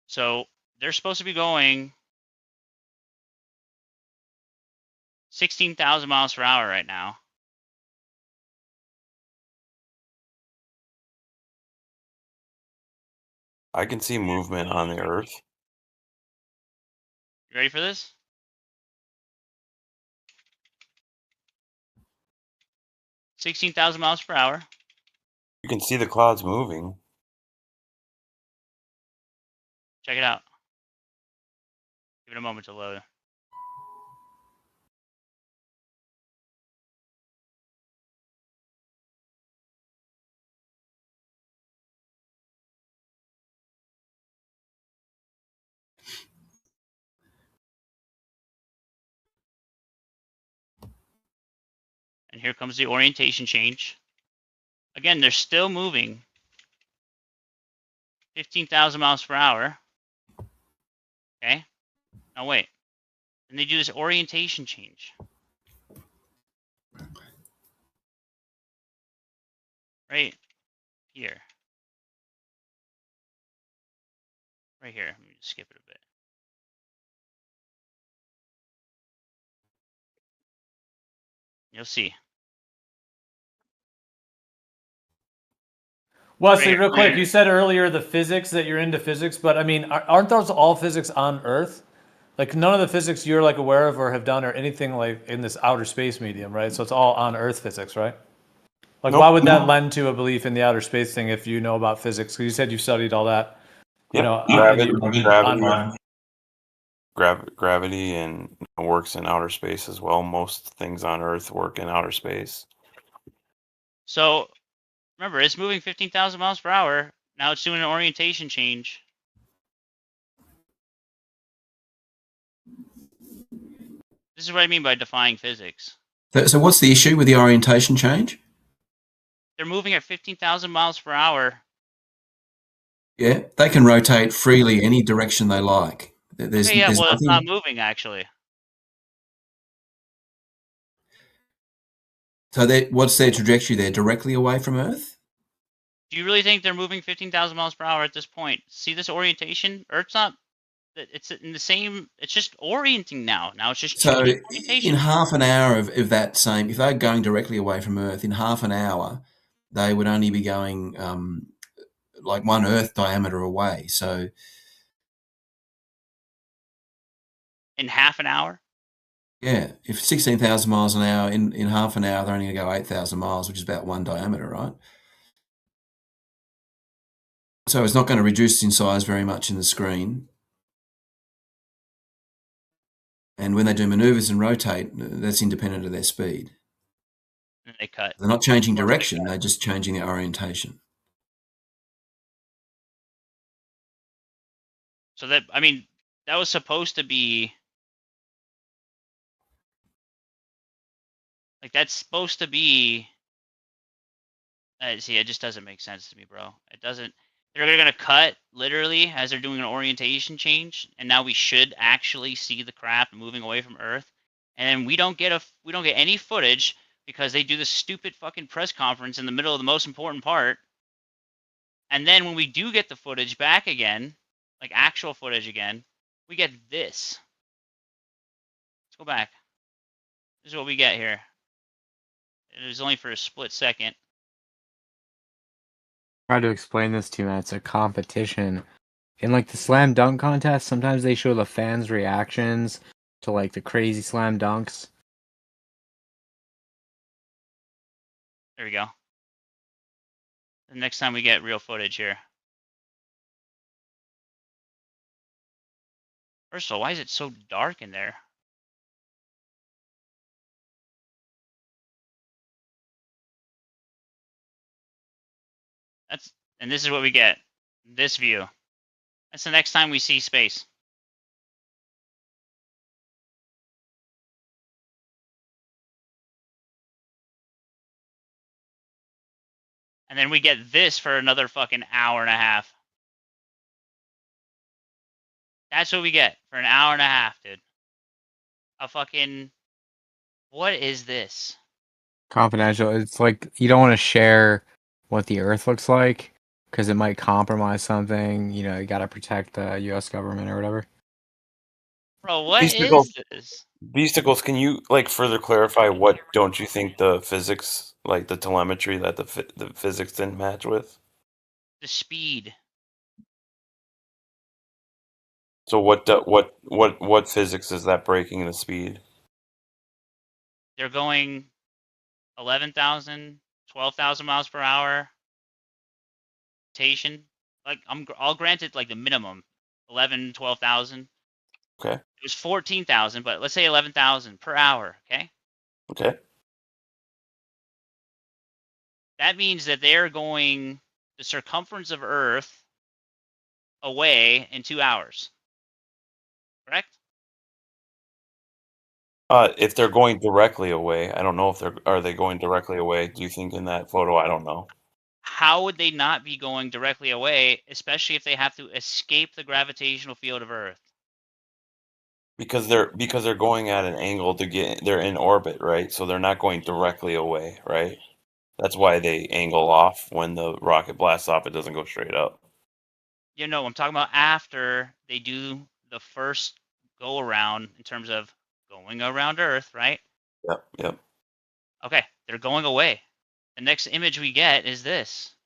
So they're supposed to be going 16,000 miles per hour right now. I can see movement on the Earth. You ready for this? $16,000 miles per hour. You can see the clouds moving. Check it out. Give it a moment to load. And here comes the orientation change. Again, they're still moving 15,000 miles per hour. Okay. Now wait. And they do this orientation change. Right here. Right here. Let me just skip it a bit. You'll see. Wesley, real quick, you said earlier the physics that you're into physics, but I mean, aren't those all physics on Earth? Like none of the physics you're aware of or have done or anything in this outer space medium, right? So it's all on Earth physics, right? Nope. Why would that lend to a belief in the outer space thing if you know about physics? Because you said you studied all that. Gravity and works in outer space as well. Most things on Earth work in outer space. So remember, it's moving 15,000 miles per hour. Now it's doing an orientation change. This is what I mean by defying physics. So what's the issue with the orientation change? They're moving at 15,000 miles per hour. Yeah, they can rotate freely any direction they like. There's it's nothing... not moving, actually. So what's their trajectory? They're directly away from Earth? Do you really think they're moving 15,000 miles per hour at this point? See this orientation? Earth's not... It's in the same... It's just orienting now. Now it's just changing orientation. In half an hour of that same... If they're going directly away from Earth, in half an hour, they would only be going... like 1 Earth diameter away. So in half an hour? Yeah, if 16,000 miles an hour, in half an hour, they're only going to go 8,000 miles, which is about 1 diameter, right? So it's not going to reduce in size very much in the screen. And when they do maneuvers and rotate, that's independent of their speed. And they cut. They're not changing direction, they're just changing their orientation. So that, I mean, that was supposed to be Like, that's supposed to be... see, it just doesn't make sense to me, bro. It doesn't... They're going to cut, literally, as they're doing an orientation change, and now we should actually see the craft moving away from Earth. And then we don't get any footage because they do this stupid fucking press conference in the middle of the most important part. And then when we do get the footage back again, like actual footage again, we get this. Let's go back. This is what we get here. It was only for a split second. Try to explain this to you, man. It's a competition. In like the slam dunk contest, sometimes they show the fans' reactions to like the crazy slam dunks. There we go. The next time we get real footage here. First of all, why is it so dark in there? And this is what we get. This view. That's the next time we see space. And then we get this for another fucking hour and a half. That's what we get for an hour and a half, dude. A fucking... What is this? Confidential. It's like you don't want to share what the Earth looks like because it might compromise something. You know, you got to protect the U.S. government or whatever. Bro, what is this? Beasticles, can you like further clarify what don't you think the physics, like the telemetry that the physics didn't match with? The speed. So what physics is that breaking the speed? They're going 11,000, 12,000 miles per hour. Like I'll grant it like the minimum 11, 12,000. Okay. It was 14,000, but let's say 11,000 per hour. Okay. Okay. That means that they're going the circumference of Earth away in 2 hours. Correct? If they're going directly away, I don't know if are they going directly away. Do you think in that photo? I don't know. How would they not be going directly away, especially if they have to escape the gravitational field of Earth? Because they're going at an angle to they're in orbit, right? So they're not going directly away, right? That's why they angle off when the rocket blasts off. It doesn't go straight up. You know, I'm talking about after they do the first go around in terms of going around Earth, right? Yep. Okay, they're going away. The next image we get is this.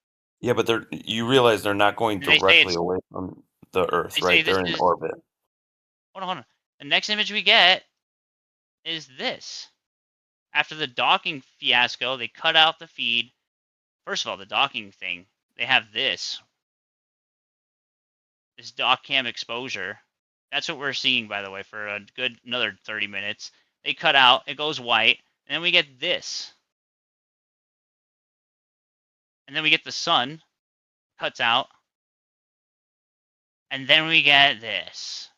Yeah, but you realize they're not going directly away from the Earth, right? They're in orbit. Hold on. The next image we get is this. After the docking fiasco, they cut out the feed. First of all, the docking thing, they have this dock cam exposure. That's what we're seeing, by the way, for a good another 30 minutes. They cut out, it goes white, and then we get this. And then we get the sun, cuts out. And then we get this.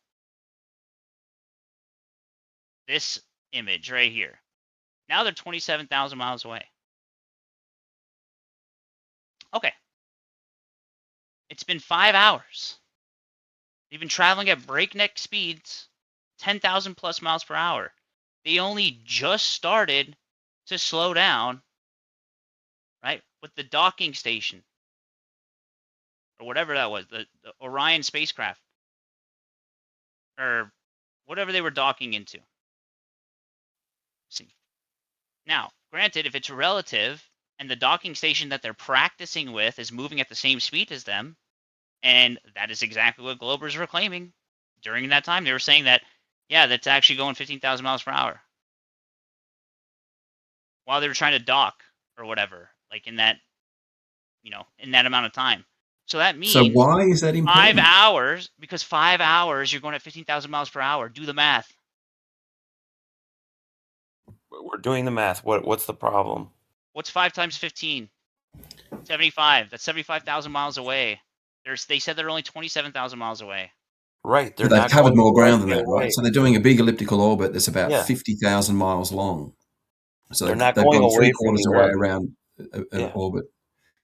This image right here. Now they're 27,000 miles away. Okay. It's been 5 hours. They've been traveling at breakneck speeds, 10,000 plus miles per hour. They only just started to slow down, right, with the docking station. Or whatever that was, the Orion spacecraft. Or whatever they were docking into. See. Now, granted, if it's relative, and the docking station that they're practicing with is moving at the same speed as them, and that is exactly what Globers were claiming during that time. They were saying that, yeah, that's actually going 15,000 miles per hour. While they were trying to dock or whatever, like in that, in that amount of time. So that means... So why is that important? 5 hours, because 5 hours, you're going at 15,000 miles per hour. Do the math. We're doing the math. What's the problem? What's 5 times 15? 75. That's 75,000 miles away. They said they're only 27,000 miles away. Right. They've covered more ground than that, right? So they're doing a big elliptical orbit that's about 50,000 miles long. So they're not they've going gone away from 3/4 the away Earth. around Yeah. orbit.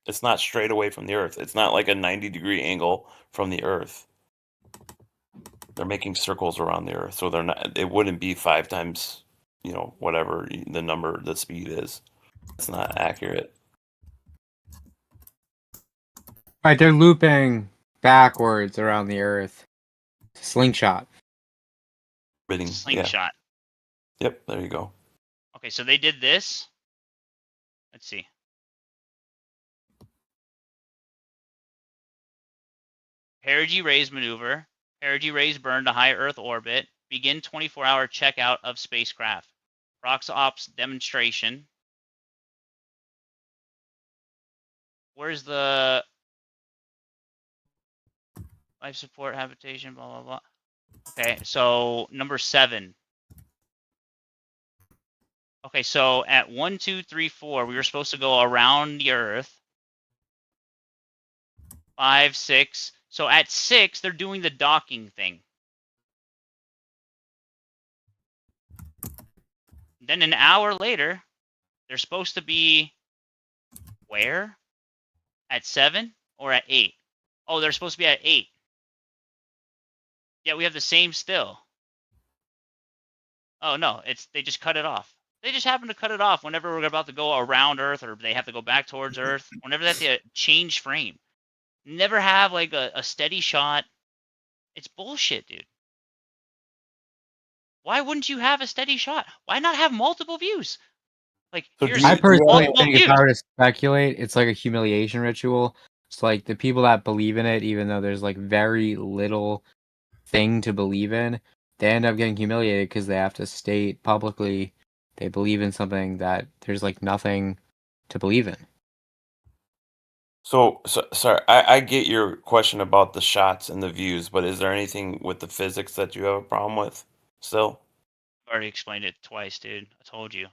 It's not straight away from the Earth. It's not like a 90-degree angle from the Earth. They're making circles around the Earth, so they're not. It wouldn't be 5 times, whatever the speed is. It's not accurate. Right, they're looping backwards around the Earth. Slingshot. Slingshot. Yeah. Yep, there you go. Okay, so they did this. Let's see. Perigee raise maneuver. Perigee raise burn to high Earth orbit. Begin 24-hour checkout of spacecraft. Prox ops demonstration. Where's the life support habitation? Blah blah blah. Okay, so number 7. Okay, so at 1, 2, 3, 4, we were supposed to go around the Earth. 5, 6. So at 6, they're doing the docking thing. Then an hour later, they're supposed to be where? At 7 or at 8? Oh, they're supposed to be at 8. Yeah, we have the same still. Oh no, they just cut it off. They just happen to cut it off whenever we're about to go around Earth or they have to go back towards Earth. Whenever they have to change frame. Never have like a steady shot. It's bullshit, dude. Why wouldn't you have a steady shot? Why not have multiple views? Like, here's I personally multiple think views. if I were to speculate, it's like a humiliation ritual. It's like the people that believe in it, even though there's like very little thing to believe in, they end up getting humiliated because they have to state publicly they believe in something that there's like nothing to believe in. So sorry, I get your question about the shots and the views, but is there anything with the physics that you have a problem with still? I've already explained it twice, dude. I told you.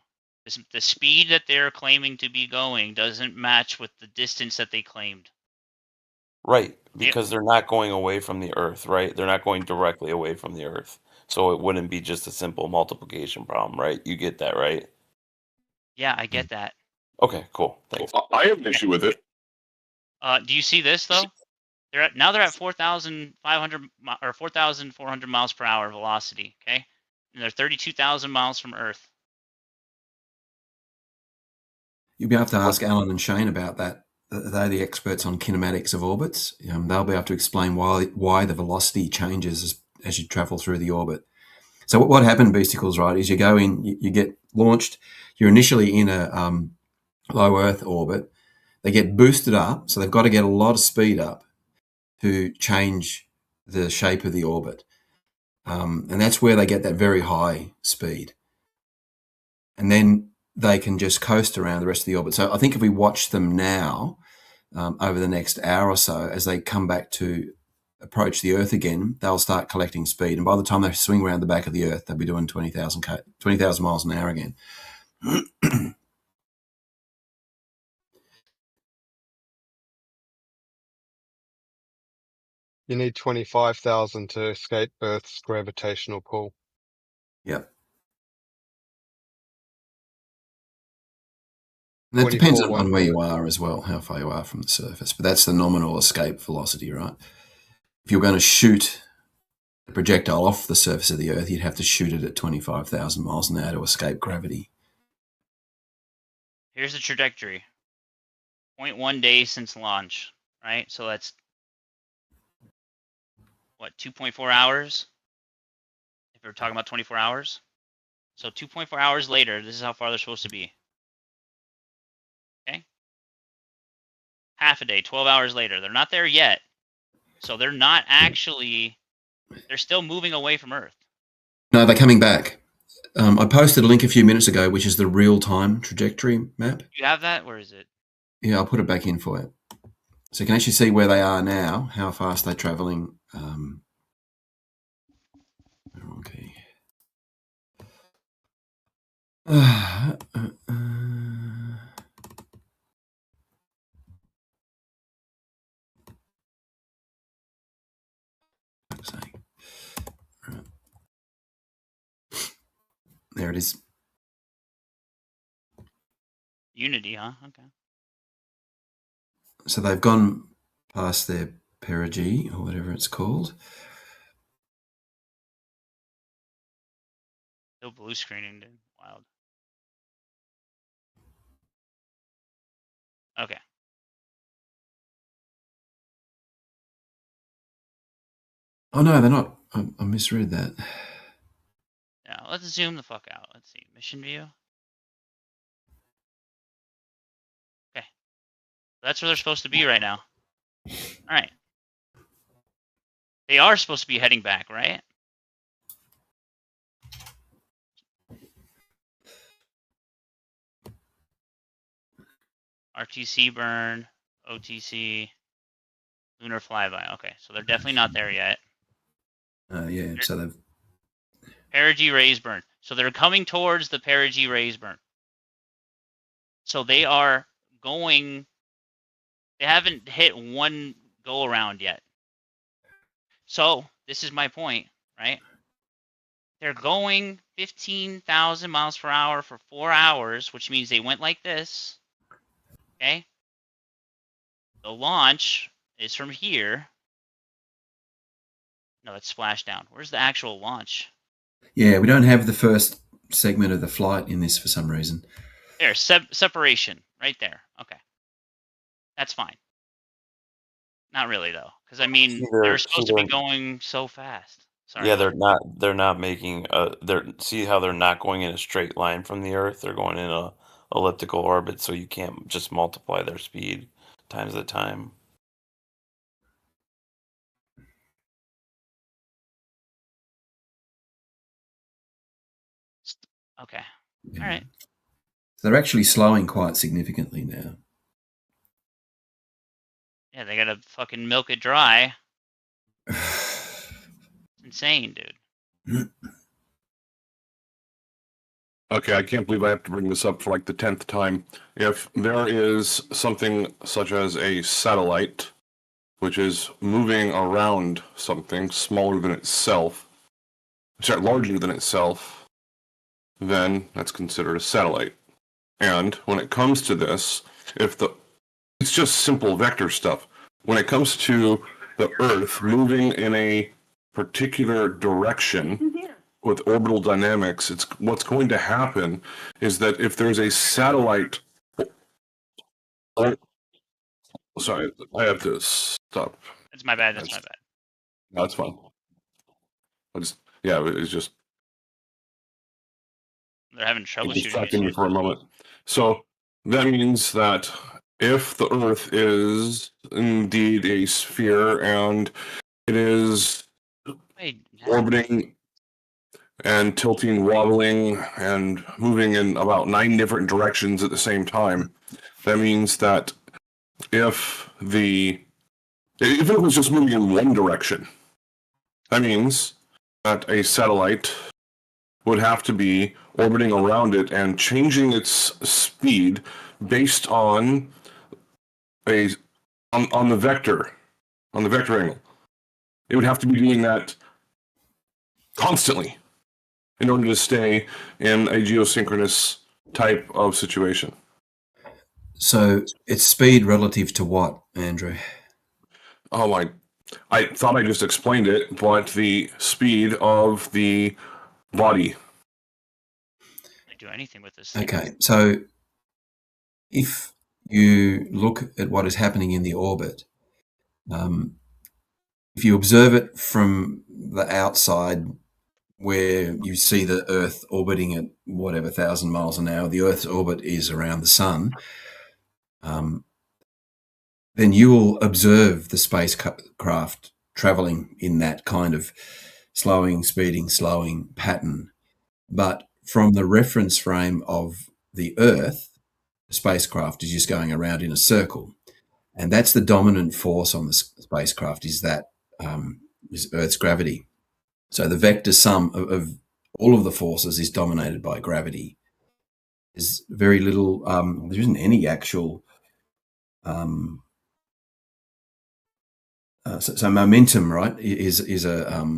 The speed that they're claiming to be going doesn't match with the distance that they claimed. Right, because they're not going away from the Earth, right? They're not going directly away from the Earth. So it wouldn't be just a simple multiplication problem, right? You get that, right? Yeah, I get that. Okay, cool. Thanks. I have an issue with it. Do you see this though? They're at 4,500 or 4,400 miles per hour velocity. Okay, and they're 32,000 miles from Earth. You'll be able to ask Alan and Shane about that. They're the experts on kinematics of orbits. They'll be able to explain why the velocity changes as you travel through the orbit. So what happened, Beasticles, right, is you go in, you get launched. You're initially in a low Earth orbit. They get boosted up, so they've got to get a lot of speed up to change the shape of the orbit. And that's where they get that very high speed. And then they can just coast around the rest of the orbit. So I think if we watch them now, over the next hour or so, as they come back to approach the Earth again, they'll start collecting speed. And by the time they swing around the back of the Earth, they'll be doing 20,000 miles an hour again. You need 25,000 to escape Earth's gravitational pull. Yep. And that depends on where you are as well, how far you are from the surface. But that's the nominal escape velocity, right? If you're going to shoot a projectile off the surface of the Earth, you'd have to shoot it at 25,000 miles an hour to escape gravity. Here's the trajectory. 0.1 days since launch, right? So that's, what, 2.4 hours? If we're talking about 24 hours. So 2.4 hours later, this is how far they're supposed to be. Okay? Half a day, 12 hours later. They're not there yet. So they're not actually, they're still moving away from Earth. No, they're coming back. I posted a link a few minutes ago, which is the real-time trajectory map. Do you have that? Where is it? Yeah, I'll put it back in for you. So you can actually see where they are now, how fast they're traveling. Okay. There it is. Unity, huh? Okay. So they've gone past their perigee or whatever it's called. No blue screening, dude. Wild. Okay. Oh no, they're not. I misread that. Now let's zoom the fuck out. Let's see. Mission view. Okay. That's where they're supposed to be right now. All right. They are supposed to be heading back, right? RTC burn, OTC, lunar flyby. Okay, so they're definitely not there yet. Yeah, so they've perigee rays burn. So they're coming towards the perigee rays burn. So they are going. They haven't hit one go around yet. So this is my point, right? They're going 15,000 miles per hour for 4 hours, which means they went like this. Okay. The launch is from here. No, that's splashdown. Where's the actual launch? Yeah, we don't have the first segment of the flight in this for some reason. There, separation right there. Okay, that's fine. Not really though, because I mean they're supposed to be going so fast. Sorry. Yeah, they're not making. See how they're not going in a straight line from the Earth. They're going in a elliptical orbit, so you can't just multiply their speed times the time. Okay. All right. So they're actually slowing quite significantly now. Yeah, they gotta fucking milk it dry. It's insane, dude. Okay, I can't believe I have to bring this up for like the 10th time. If there is something such as a satellite, which is moving around something smaller than itself, sorry, larger than itself, then that's considered a satellite. And when it comes to this, it's just simple vector stuff. When it comes to the Earth moving in a particular direction with orbital dynamics, what's going to happen is that if there's a satellite... Sorry, I have to stop. That's my bad. That's my bad. No, that's fine. It's just... They're having troubleshooting. Distracting me for a moment. So that means that if the Earth is indeed a sphere and it is orbiting and tilting, wobbling, and moving in about 9 different directions at the same time, that means that if it was just moving in one direction, that means that a satellite would have to be orbiting around it and changing its speed based on on the vector angle. It would have to be doing that constantly in order to stay in a geosynchronous type of situation. So it's speed relative to what, Andrew? Oh, I thought I just explained it, but the speed of the body. I do anything with this thing. Okay, so if you look at what is happening in the orbit, if you observe it from the outside, where you see the Earth orbiting at whatever 1,000 miles an hour, the Earth's orbit is around the sun, then you will observe the spacecraft traveling in that kind of slowing, speeding, slowing pattern. But from the reference frame of the Earth, the spacecraft is just going around in a circle. And that's the dominant force on the spacecraft, is Earth's gravity. So the vector sum of all of the forces is dominated by gravity. There's very little, there isn't any actual, so momentum, right, is a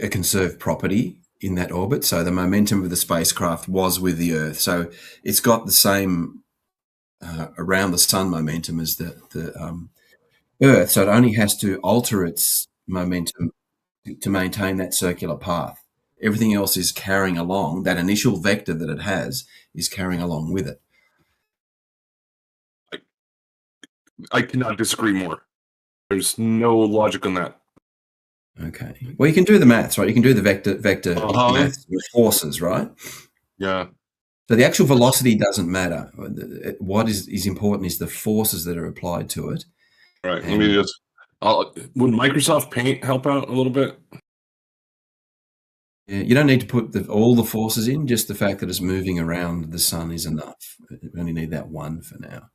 conserved property in that orbit. So the momentum of the spacecraft was with the Earth. So it's got the same around the sun momentum as the Earth, so it only has to alter its momentum to maintain that circular path. Everything else is carrying along. That initial vector that it has is carrying along with it. I cannot disagree more. There's no logic in that. Okay. Well, you can do the maths, right? You can do the vector maths with forces, right? Yeah. So the actual velocity doesn't matter. What is important is the forces that are applied to it. Right. Let me just. Would Microsoft Paint help out a little bit? Yeah, you don't need to put all the forces in. Just the fact that it's moving around the sun is enough. You only need that one for now.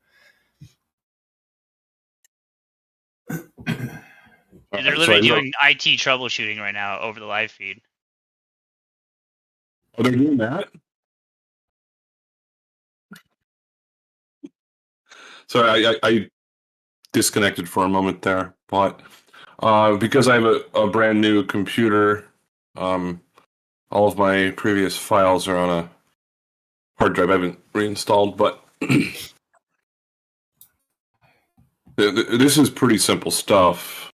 They're literally doing IT troubleshooting right now over the live feed. Oh, they're doing that? Sorry, I disconnected for a moment there, but because I have a brand new computer, all of my previous files are on a hard drive I haven't reinstalled, but this is pretty simple stuff.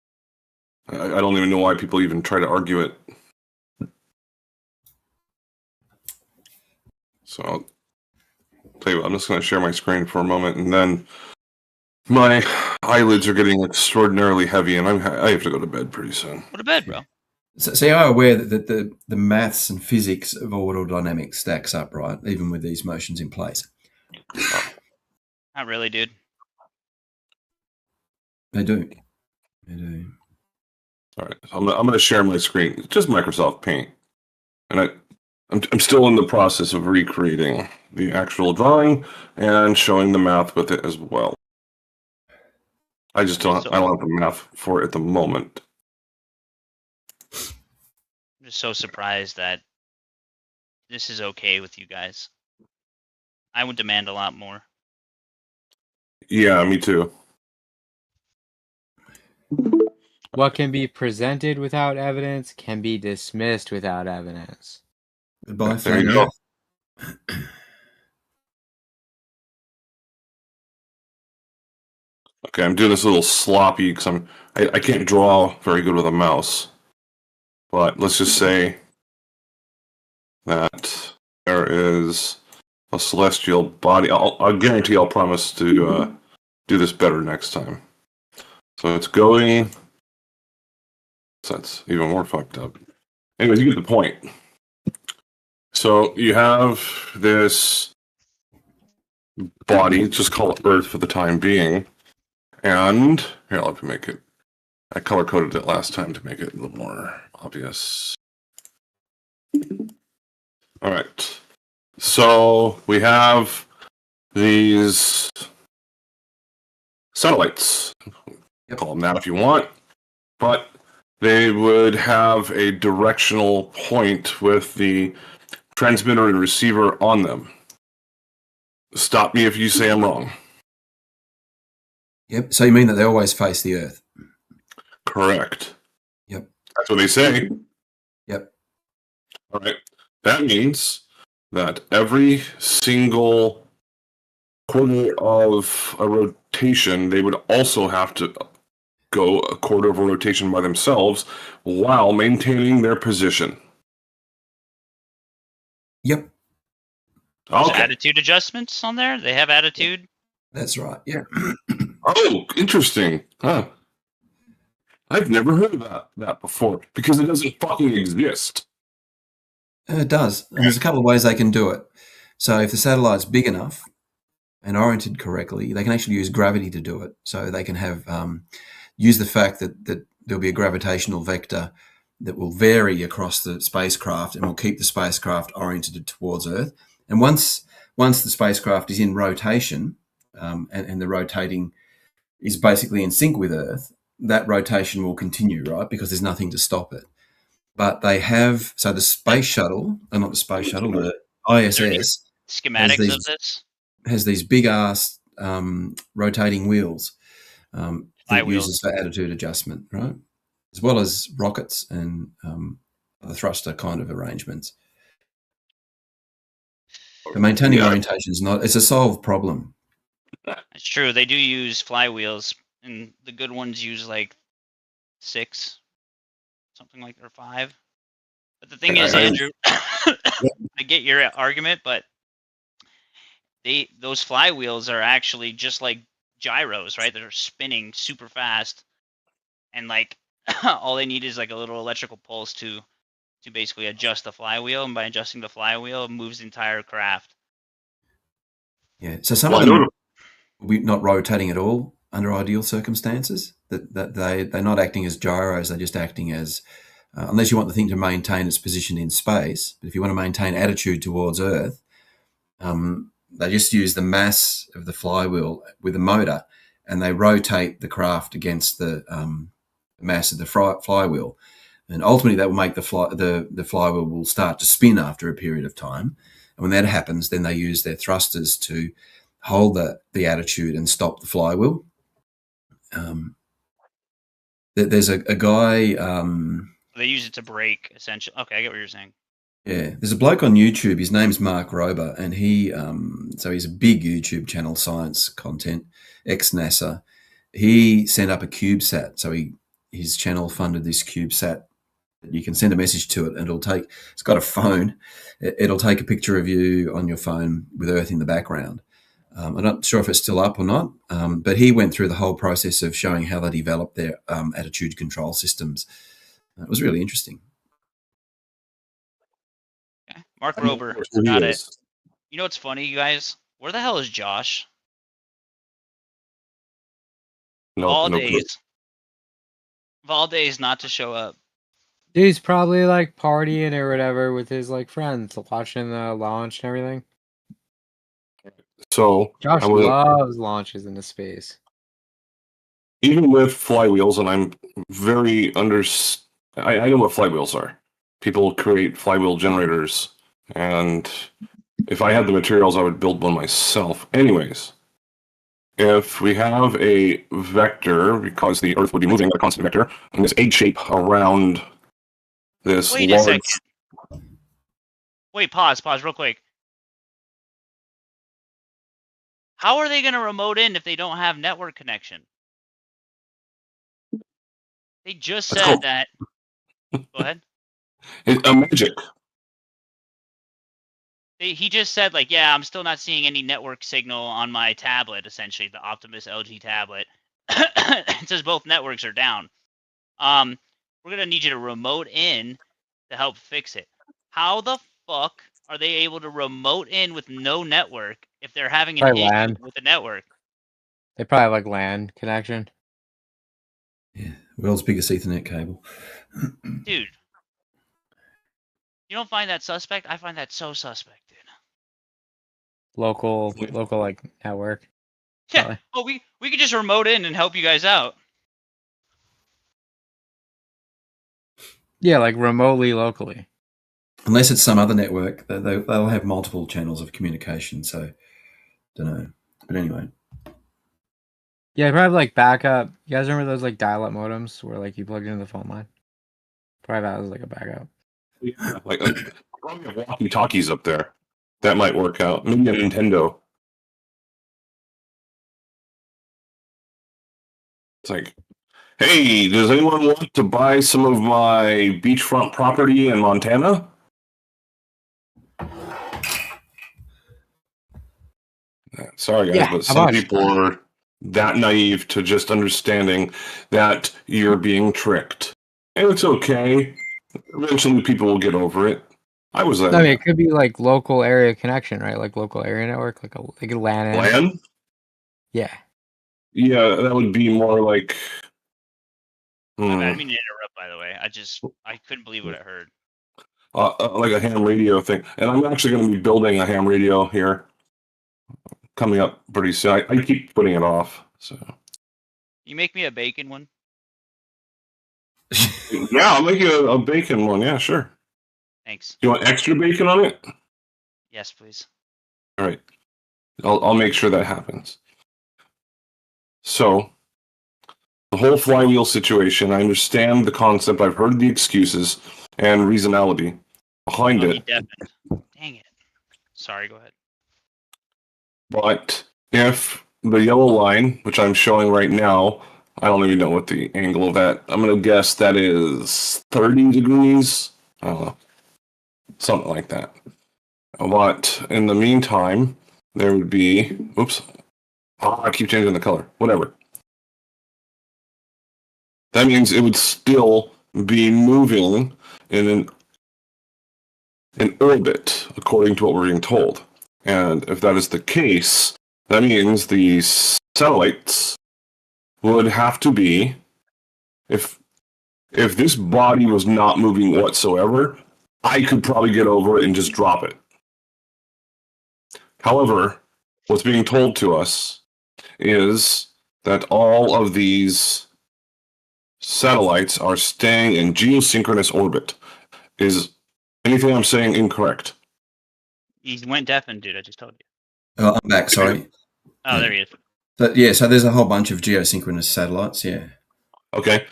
I don't even know why people even try to argue it. So I'll tell you what, I'm just going to share my screen for a moment, and then my eyelids are getting extraordinarily heavy, and I have to go to bed pretty soon. Go to bed, bro. So you are aware that the maths and physics of orbital dynamics stacks up, right? Even with these motions in place. Not really, dude. They do. They do. All right, I'm going to share my screen. It's just Microsoft Paint, and I'm still in the process of recreating the actual drawing and showing the math with it as well. I just don't have the math for it at the moment. I'm just so surprised that this is okay with you guys. I would demand a lot more. Yeah, me too. What can be presented without evidence can be dismissed without evidence. Goodbye, there you go. Okay, I'm doing this a little sloppy because I can't draw very good with a mouse. But let's just say that there is a celestial body. I'll guarantee I'll promise to do this better next time. So it's going. So that's even more fucked up. Anyways, you get the point. So you have this body, just call it Earth for the time being. And here, I'll make it. I color coded it last time to make it a little more obvious. All right. So we have these satellites. Call them that if you want. But they would have a directional point with the transmitter and receiver on them. Stop me if you say I'm wrong. Yep. So you mean that they always face the Earth? Correct. Yep. That's what they say. Yep. All right. That means that every single quarter of a rotation, they would also have to go a quarter of a rotation by themselves while maintaining their position. Yep. There's attitude adjustments on there? They have attitude? That's right. Yeah. Oh, interesting. Huh. I've never heard of that before because it doesn't fucking exist. It does. And there's a couple of ways they can do it. So if the satellite's big enough and oriented correctly, they can actually use gravity to do it. So they can have use the fact that there'll be a gravitational vector that will vary across the spacecraft and will keep the spacecraft oriented towards Earth. And once the spacecraft is in rotation and the rotating is basically in sync with Earth, that rotation will continue, right? Because there's nothing to stop it. But they have, so the space shuttle, not the space shuttle, the ISS schematics of this has these big ass rotating wheels that it uses for attitude adjustment, right? As well as rockets and other thruster kind of arrangements. But maintaining orientation is it's a solved problem. It's true. They do use flywheels, and the good ones use like 6, something like, or 5. But the thing is, Andrew, I get your argument, but those flywheels are actually just like gyros, right? They're spinning super fast, and like all they need is like a little electrical pulse to basically adjust the flywheel, and by adjusting the flywheel, it moves the entire craft. Yeah. So some of them will be not rotating at all under ideal circumstances. That they're not acting as gyros; they're just acting as unless you want the thing to maintain its position in space. But if you want to maintain attitude towards Earth, they just use the mass of the flywheel with a motor, and they rotate the craft against the mass of the flywheel. And ultimately, that will make the flywheel will start to spin after a period of time. And when that happens, then they use their thrusters to hold the attitude and stop the flywheel. There's a guy. They use it to brake, essentially. Okay, I get what you're saying. Yeah, there's a bloke on YouTube. His name's Mark Rober, and he's a big YouTube channel, science content, ex-NASA. He sent up a CubeSat, so his channel funded this CubeSat. You can send a message to it, and it's got a phone. It'll take a picture of you on your phone with Earth in the background. I'm not sure if it's still up or not, but he went through the whole process of showing how they developed their attitude control systems. It was really interesting. Okay. Mark Rober, got it. You know what's funny, you guys? Where the hell is Josh? Valdes not to show up. He's probably like partying or whatever with his like friends, watching the launch and everything. So Josh loves launches into space. Even with flywheels, and I'm very I know what flywheels are. People create flywheel generators, and if I had the materials, I would build one myself. Anyways, if we have a vector, because the Earth would be moving at a constant vector, in this egg shape around this Wait a second. Wait, pause real quick. How are they going to remote in if they don't have network connection? They just said that. Go ahead. It's a magic. He just said, like, yeah, I'm still not seeing any network signal on my tablet, essentially, the Optimus LG tablet. It says both networks are down. We're going to need you to remote in to help fix it. How the fuck are they able to remote in with no network if they're having an issue with the network? They probably have like LAN connection. Yeah, world's biggest Ethernet cable. Dude. You don't find that suspect? I find that so suspect, dude. Local like network. Yeah. Probably. Oh, we could just remote in and help you guys out. Yeah, like remotely, locally. Unless it's some other network, they'll have multiple channels of communication. So, don't know. But anyway. Yeah, probably like backup. You guys remember those like dial-up modems where like you plugged into the phone line? Probably that was like a backup. Yeah, like probably have walkie-talkies up there. That might work out. Maybe a Nintendo. It's like, hey, does anyone want to buy some of my beachfront property in Montana? Sorry, guys, but some people are that naive to just understanding that you're being tricked. And it's okay. Eventually people will get over it. I mean, it could be like local area connection, right? Like local area network, like a LAN. LAN? Yeah. Yeah, that would be more like. I didn't mean to interrupt, by the way. I couldn't believe what I heard. Like a ham radio thing. And I'm actually going to be building a ham radio here coming up pretty soon. I keep putting it off. So. You make me a bacon one? Yeah, I'll make you a bacon one. Yeah, sure. Thanks. You want extra bacon on it? Yes, please. All right. I'll make sure that happens. So, the whole flywheel situation, I understand the concept. I've heard the excuses and reasonality behind it. Dang it. Sorry, go ahead. But if the yellow line, which I'm showing right now, I don't even know what the angle of that. I'm going to guess that is 30 degrees. I don't know. Something like that. But in the meantime, there would be, oops, I keep changing the color, whatever. That means it would still be moving in an orbit, according to what we're being told. And if that is the case, that means the satellites would have to be, if this body was not moving whatsoever, I could probably get over it and just drop it. However, what's being told to us is that all of these satellites are staying in geosynchronous orbit. Is anything I'm saying incorrect? He went deafened, dude. I just told you. Oh, I'm back. Sorry. Oh, there he is. So there's a whole bunch of geosynchronous satellites. Yeah. Okay.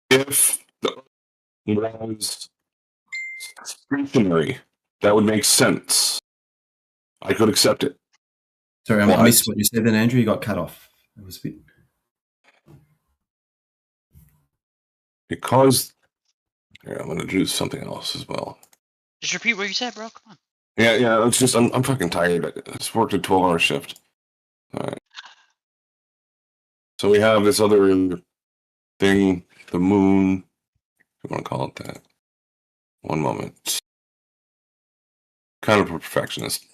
If the Earth was stationary, that would make sense. I could accept it. Sorry, I missed what you said then, Andrew. You got cut off. It was a bit... Because... Here, I'm going to do something else as well. Just repeat what you said, bro. Come on. Yeah, it's just, I'm fucking tired. I just worked a 12-hour shift. All right. So we have this other thing, the moon. If you want to call it that. One moment. Kind of a perfectionist.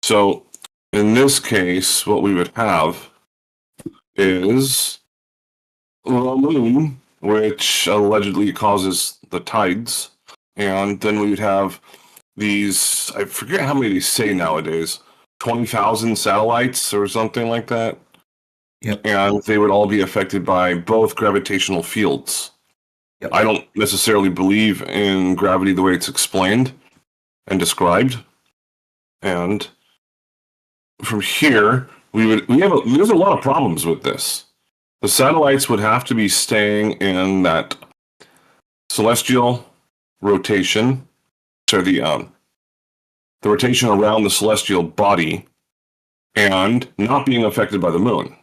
So, in this case, what we would have is the moon, which allegedly causes the tides, and then we would have these, I forget how many they say nowadays, 20,000 satellites or something like that. Yep. And they would all be affected by both gravitational fields. Yep. I don't necessarily believe in gravity the way it's explained and described. And from here, there's a lot of problems with this. The satellites would have to be staying in that celestial rotation, so the rotation around the celestial body, and not being affected by the moon.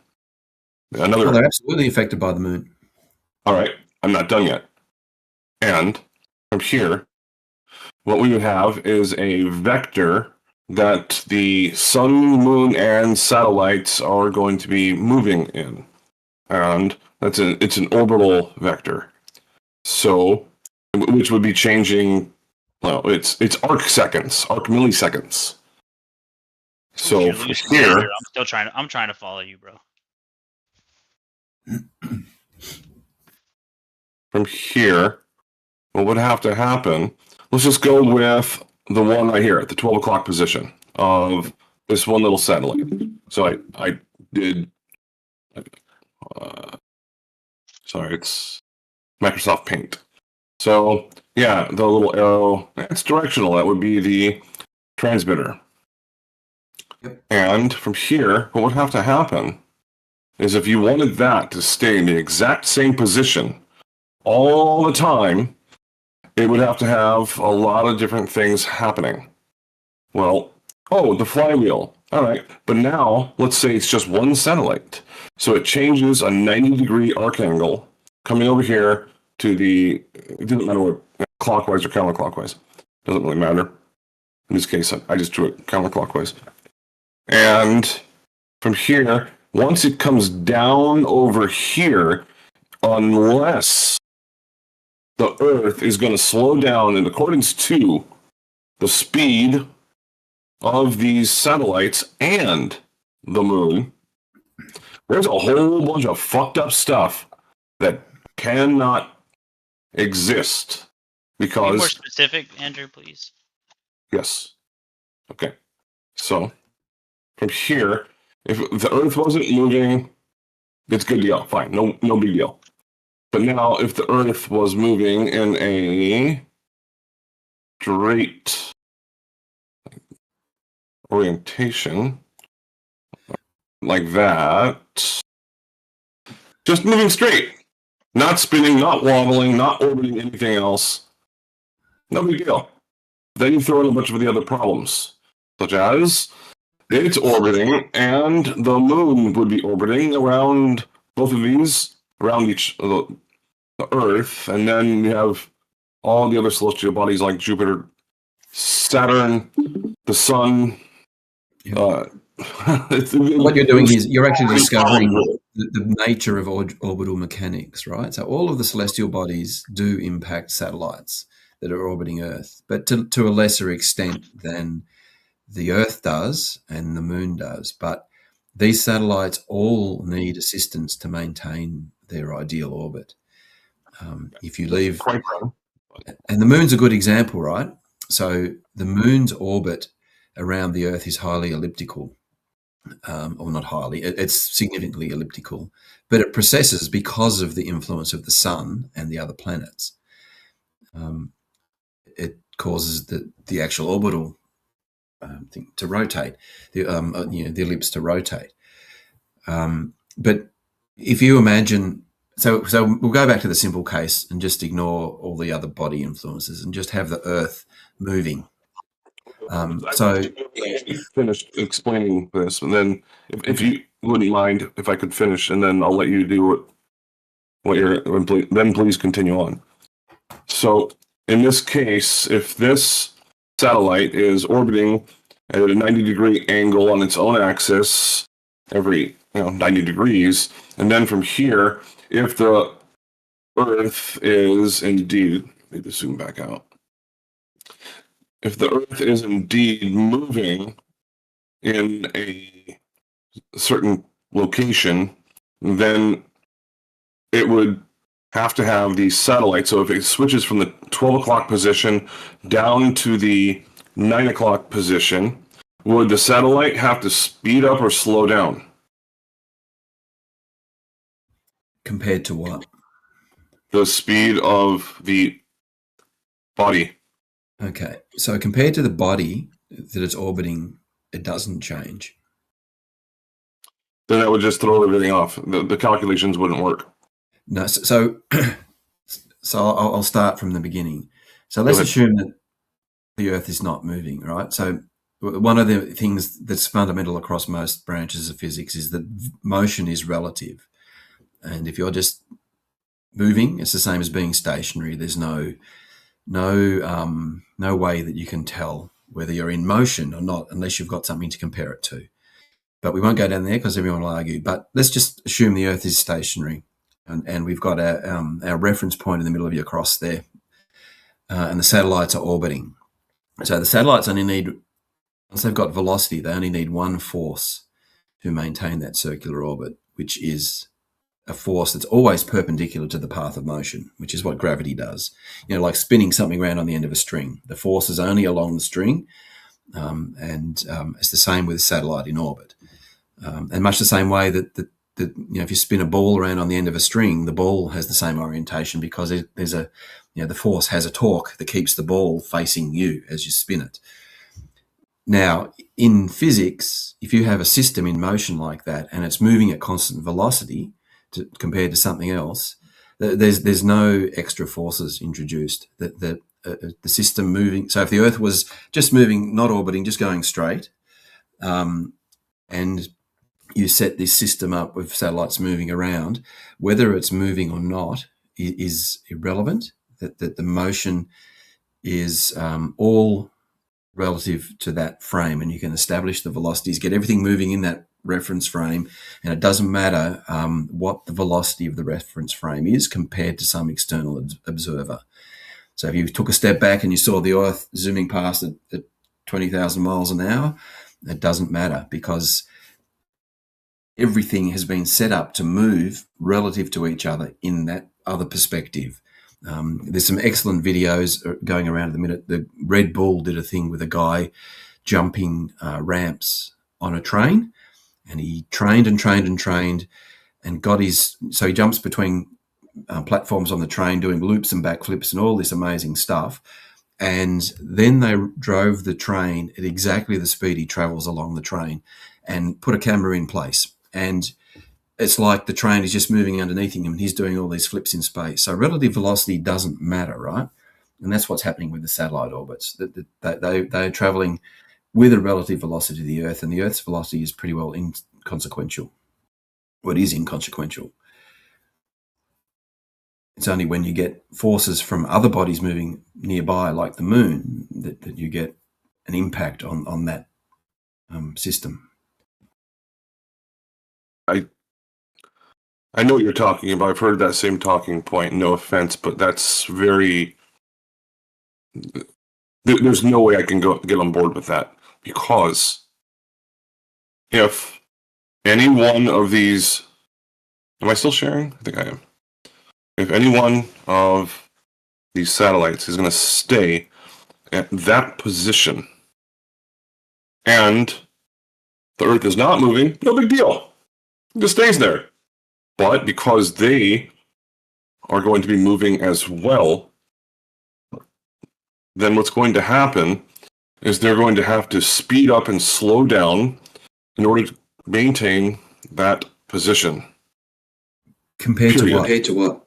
They're absolutely affected by the moon. All right, I'm not done yet. And from here, what we would have is a vector that the sun, moon, and satellites are going to be moving in. And it's an orbital vector. So, which would be changing, well, it's arc milliseconds. So from here, I'm trying to follow you, bro. From here, what would have to happen, let's just go with the one right here at the 12 o'clock position of this one little satellite. So I did, sorry, it's Microsoft Paint. So yeah, the little arrow, it's directional. That would be the transmitter. Yep. And from here, what would have to happen is if you wanted that to stay in the exact same position all the time, it would have to have a lot of different things happening. Well, the flywheel. All right, but now let's say it's just one satellite. So it changes a 90-degree arc angle coming over here to the, it doesn't matter what, clockwise or counterclockwise. Doesn't really matter. In this case, I just drew it counterclockwise. And from here, once it comes down over here, unless the Earth is going to slow down in accordance to the speed of these satellites and the moon, there's a whole bunch of fucked up stuff that cannot exist because... Be more specific, Andrew, please. Yes. Okay. So, from here, if the Earth wasn't moving, it's good to go. Fine. No big deal. But now, if the Earth was moving in a straight orientation, like that, just moving straight, not spinning, not wobbling, not orbiting anything else, no big deal. Then you throw in a bunch of the other problems, such as it's orbiting, and the moon would be orbiting around both of these, around the Earth, and then you have all the other celestial bodies like Jupiter, Saturn, the Sun. What you're doing is you're actually discovering the nature of orbital mechanics, right? So all of the celestial bodies do impact satellites that are orbiting Earth, but to a lesser extent than the Earth does and the Moon does. But these satellites all need assistance to maintain their ideal orbit. If you leave, and the Moon's a good example, right? So the Moon's orbit around the Earth is highly elliptical. Or not highly, it's significantly elliptical, but it precesses because of the influence of the Sun and the other planets. It causes the actual orbital thing to rotate, the ellipse to rotate. But if you imagine, so we'll go back to the simple case and just ignore all the other body influences and just have the Earth moving. So finished explaining this, and then if you wouldn't mind, if I could finish, and then I'll let you do what you're. Then please continue on. So in this case, if this satellite is orbiting at a 90-degree angle on its own axis every 90 degrees, and then from here, if the Earth is indeed, let me zoom back out. If the Earth is indeed moving in a certain location, then it would have to have these satellites. So if it switches from the 12 o'clock position down to the 9 o'clock position, would the satellite have to speed up or slow down? Compared to what? The speed of the body. Okay, so compared to the body that it's orbiting, it doesn't change. Then that would just throw everything off. The calculations wouldn't work. No, so I'll start from the beginning. So let's assume that the Earth is not moving, right? So one of the things that's fundamental across most branches of physics is that motion is relative. And if you're just moving, it's the same as being stationary. There's no way that you can tell whether you're in motion or not unless you've got something to compare it to. But we won't go down there because everyone will argue. But let's just assume the Earth is stationary, and we've got our reference point in the middle of your cross there, and the satellites are orbiting. So the satellites only need, once they've got velocity, they only need one force to maintain that circular orbit, which is a force that's always perpendicular to the path of motion, which is what gravity does. Like spinning something around on the end of a string. The force is only along the string, and it's the same with a satellite in orbit. And much the same way that if you spin a ball around on the end of a string, the ball has the same orientation because there's the force has a torque that keeps the ball facing you as you spin it. Now, in physics, if you have a system in motion like that and it's moving at constant velocity compared to something else, there's no extra forces introduced. The system moving. So if the Earth was just moving, not orbiting, just going straight, and you set this system up with satellites moving around, whether it's moving or not is irrelevant. That the motion is all relative to that frame, and you can establish the velocities, get everything moving in that reference frame, and it doesn't matter what the velocity of the reference frame is compared to some external observer. So if you took a step back and you saw the Earth zooming past at 20,000 miles an hour, it doesn't matter because everything has been set up to move relative to each other in that other perspective. There's some excellent videos going around at the minute. The Red Bull did a thing with a guy jumping ramps on a train, and he trained and got so he jumps between platforms on the train doing loops and backflips and all this amazing stuff. And then they drove the train at exactly the speed he travels along the train and put a camera in place. And it's like the train is just moving underneath him and he's doing all these flips in space. So relative velocity doesn't matter, right? And that's what's happening with the satellite orbits. They're traveling with a relative velocity of the Earth, and the Earth's velocity is pretty well inconsequential. Well, it is inconsequential. It's only when you get forces from other bodies moving nearby, like the moon, that you get an impact on that system. I know what you're talking about. I've heard that same talking point. No offense, but that's very... There's no way I can get on board with that, because if any one of these... Am I still sharing? I think I am. If any one of these satellites is going to stay at that position and the Earth is not moving, no big deal. It just stays there. But because they are going to be moving as well, then what's going to happen is they're going to have to speed up and slow down in order to maintain that position. Compared to what?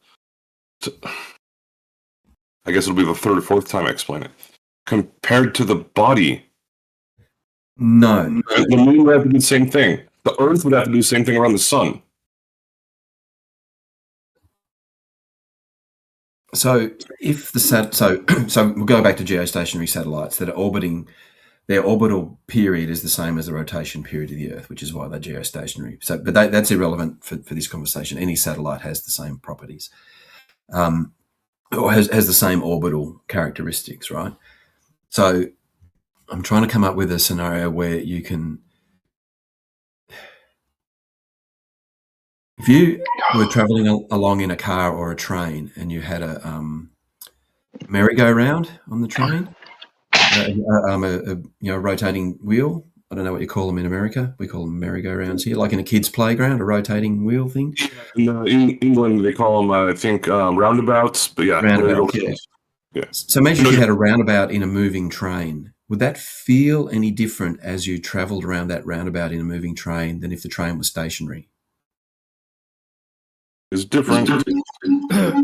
I guess it'll be the third or fourth time I explain it. Compared to the body. No. The moon would have to do the same thing. The Earth would have to do the same thing around the sun. So if the so we'll go back to geostationary satellites that are orbiting. Their orbital period is the same as the rotation period of the Earth, which is why they're geostationary. So, but that's irrelevant for this conversation. Any satellite has the same properties, or has the same orbital characteristics, right? So I'm trying to come up with a scenario where you can... If you were traveling along in a car or a train and you had a merry-go-round on the train, a rotating wheel. I don't know what you call them in America. We call them merry-go-rounds here, like in a kid's playground, a rotating wheel thing. In England, they call them, I think, roundabouts. But yeah, roundabouts. Yeah. So imagine if you had a roundabout in a moving train. Would that feel any different as you travelled around that roundabout in a moving train than if the train was stationary? It's different.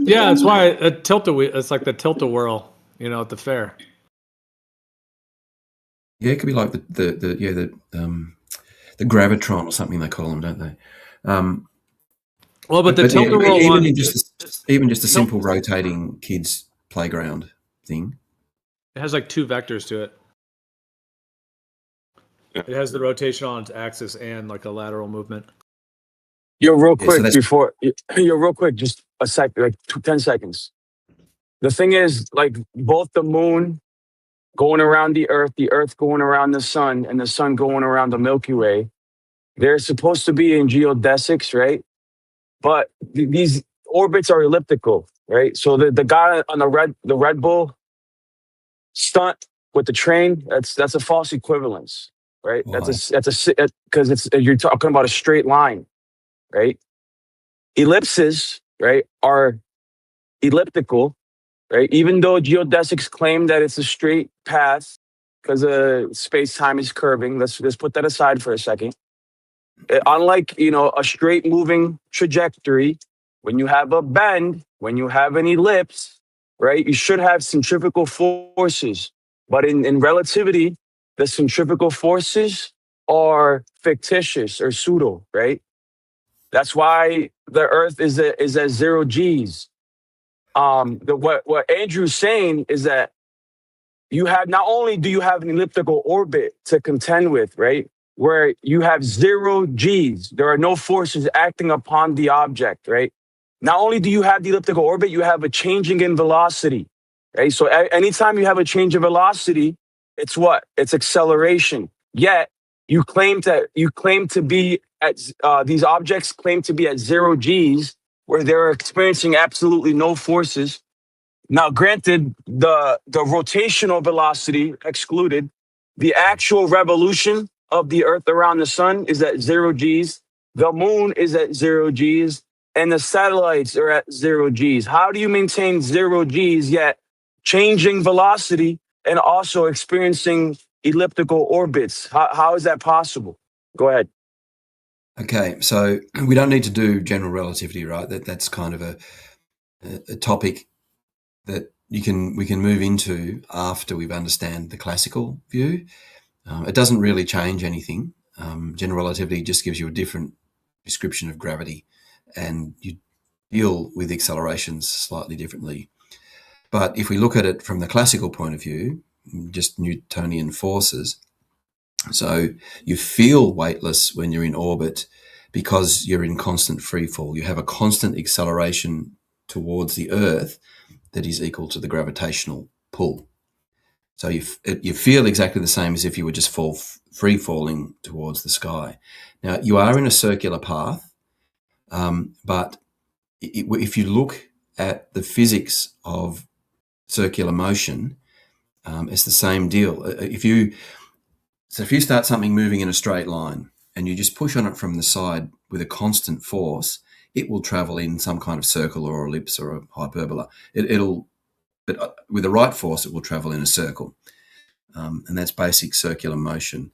Yeah, that's why a tilt-a-wheel. It's like the tilt-a-whirl, at the fair. Yeah, it could be like the gravitron or something they call them, don't they? Well, but the tilt-a-whirl one, even just a simple rotating kids playground thing. It has like two vectors to it. Yeah. It has the rotation on its axis and like a lateral movement. Real quick, just a sec, like 10 seconds. The thing is, like, both the moon going around the Earth going around the sun, and the sun going around the Milky Way, they're supposed to be in geodesics, right? But these orbits are elliptical, right? So the guy on the Red Bull stunt with the train, that's a false equivalence, right? Wow. That's because you're talking about a straight line, right? Ellipses, right, are elliptical. Right, even though geodesics claim that it's a straight path because space-time is curving, let's put that aside for a second. Unlike a straight moving trajectory, when you have a bend, when you have an ellipse, right, you should have centrifugal forces. But in relativity, the centrifugal forces are fictitious or pseudo, right? That's why the Earth is at 0 G's. What Andrew's saying is that not only do you have an elliptical orbit to contend with, right, where you have 0 G's, there are no forces acting upon the object, right? Not only do you have the elliptical orbit, you have a changing in velocity, right? So anytime you have a change in velocity, it's what? It's acceleration. Yet you claim to be at these objects claim to be at 0 G's, where they're experiencing absolutely no forces. Now, granted, the rotational velocity excluded, the actual revolution of the Earth around the sun is at 0 G's, the moon is at 0 G's, and the satellites are at 0 G's. How do you maintain 0 G's yet changing velocity and also experiencing elliptical orbits? How is that possible? Go ahead. Okay, so we don't need to do general relativity, right? That's kind of a topic that we can move into after we've understand the classical view. It doesn't really change anything. General relativity just gives you a different description of gravity, and you deal with accelerations slightly differently. But if we look at it from the classical point of view, just Newtonian forces, so you feel weightless when you're in orbit because you're in constant free fall. You have a constant acceleration towards the Earth that is equal to the gravitational pull. So you feel exactly the same as if you were just free falling towards the sky. Now, you are in a circular path, but if you look at the physics of circular motion, it's the same deal. If you start something moving in a straight line and you just push on it from the side with a constant force, it will travel in some kind of circle or ellipse or a hyperbola. But with the right force, it will travel in a circle. And that's basic circular motion.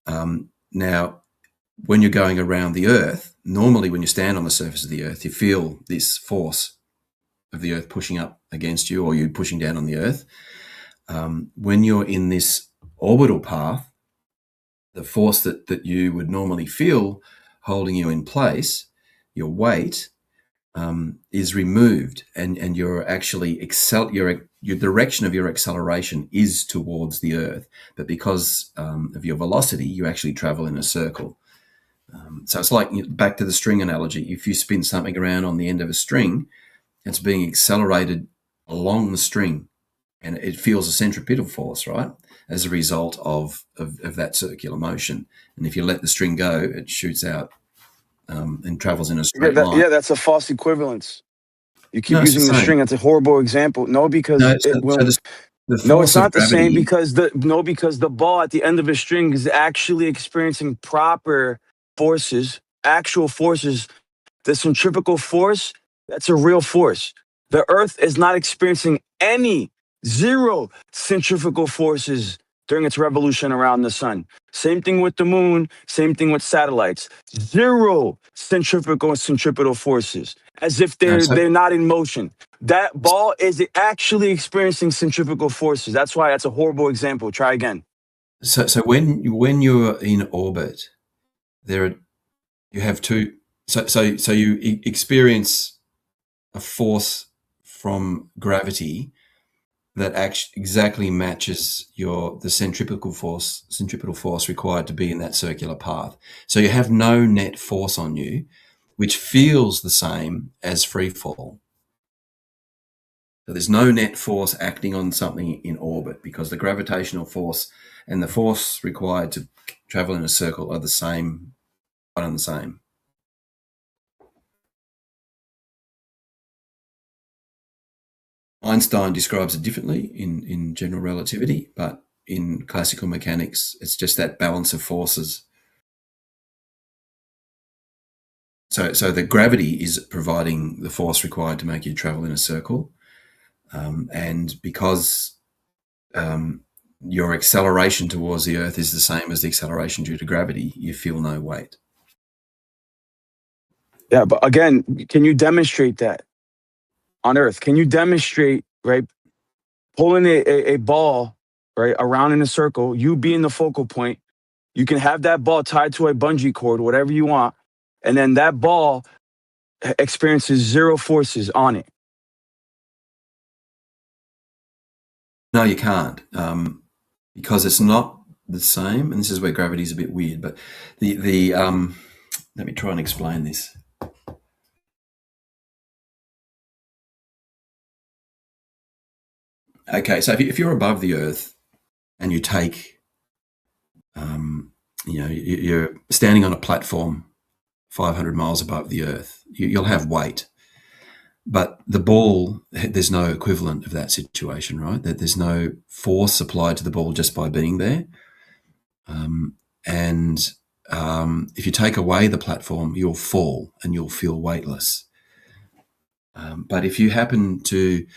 Now, when you're going around the Earth, normally when you stand on the surface of the Earth, you feel this force of the Earth pushing up against you, or you pushing down on the Earth. When you're in this orbital path, the force that you would normally feel holding you in place, your weight, is removed, and you're actually your direction of your acceleration is towards the Earth, but because of your velocity, you actually travel in a circle. So it's like, back to the string analogy. If you spin something around on the end of a string, it's being accelerated along the string, and it feels a centripetal force, right, as a result of that circular motion. And if you let the string go, it shoots out and travels in a straight line. Yeah, that's a false equivalence. You keep using the string. That's a horrible example. No, because no, it's not the same, because the ball at the end of a string is actually experiencing proper forces, actual forces. The centrifugal force, that's a real force. The Earth is not experiencing zero centrifugal forces during its revolution around the sun. Same thing with the moon, same thing with satellites. Zero centrifugal and centripetal forces, as if they're not in motion. That ball is actually experiencing centrifugal forces. That's why that's a horrible example. Try again. So when you're in orbit, you have two. So you experience a force from gravity that actually exactly matches the centripetal force required to be in that circular path. So you have no net force on you, which feels the same as free fall. So there's no net force acting on something in orbit, because the gravitational force and the force required to travel in a circle are the same, one and the same. Einstein describes it differently in general relativity, but in classical mechanics, it's just that balance of forces. So the gravity is providing the force required to make you travel in a circle. And because your acceleration towards the Earth is the same as the acceleration due to gravity, you feel no weight. Yeah, but again, can you demonstrate that on Earth? Can you demonstrate, right, pulling a ball, right, around in a circle, you being the focal point, you can have that ball tied to a bungee cord, whatever you want, and then that ball experiences zero forces on it? No, you can't, because it's not the same. And this is where gravity is a bit weird. But let me try and explain this. Okay, so if you're above the Earth and you take, you're standing on a platform 500 miles above the Earth, you'll have weight. But the ball, there's no equivalent of that situation, right? That there's no force applied to the ball just by being there. If you take away the platform, you'll fall and you'll feel weightless. But if you happen to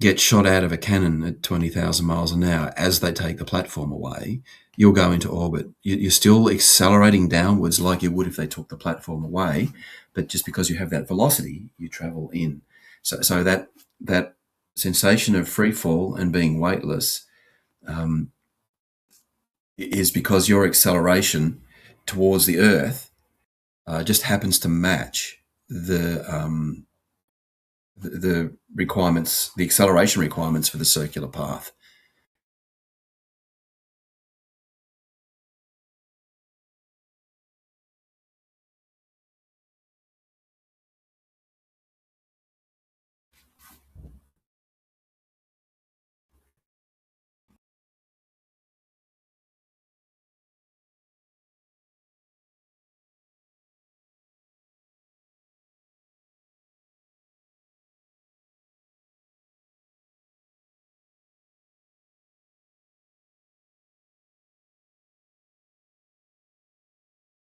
get shot out of a cannon at 20,000 miles an hour as they take the platform away, you'll go into orbit. You're still accelerating downwards like you would if they took the platform away, but just because you have that velocity, you travel in. So that sensation of free fall and being weightless is because your acceleration towards the Earth just happens to match the requirements, the acceleration requirements for the circular path.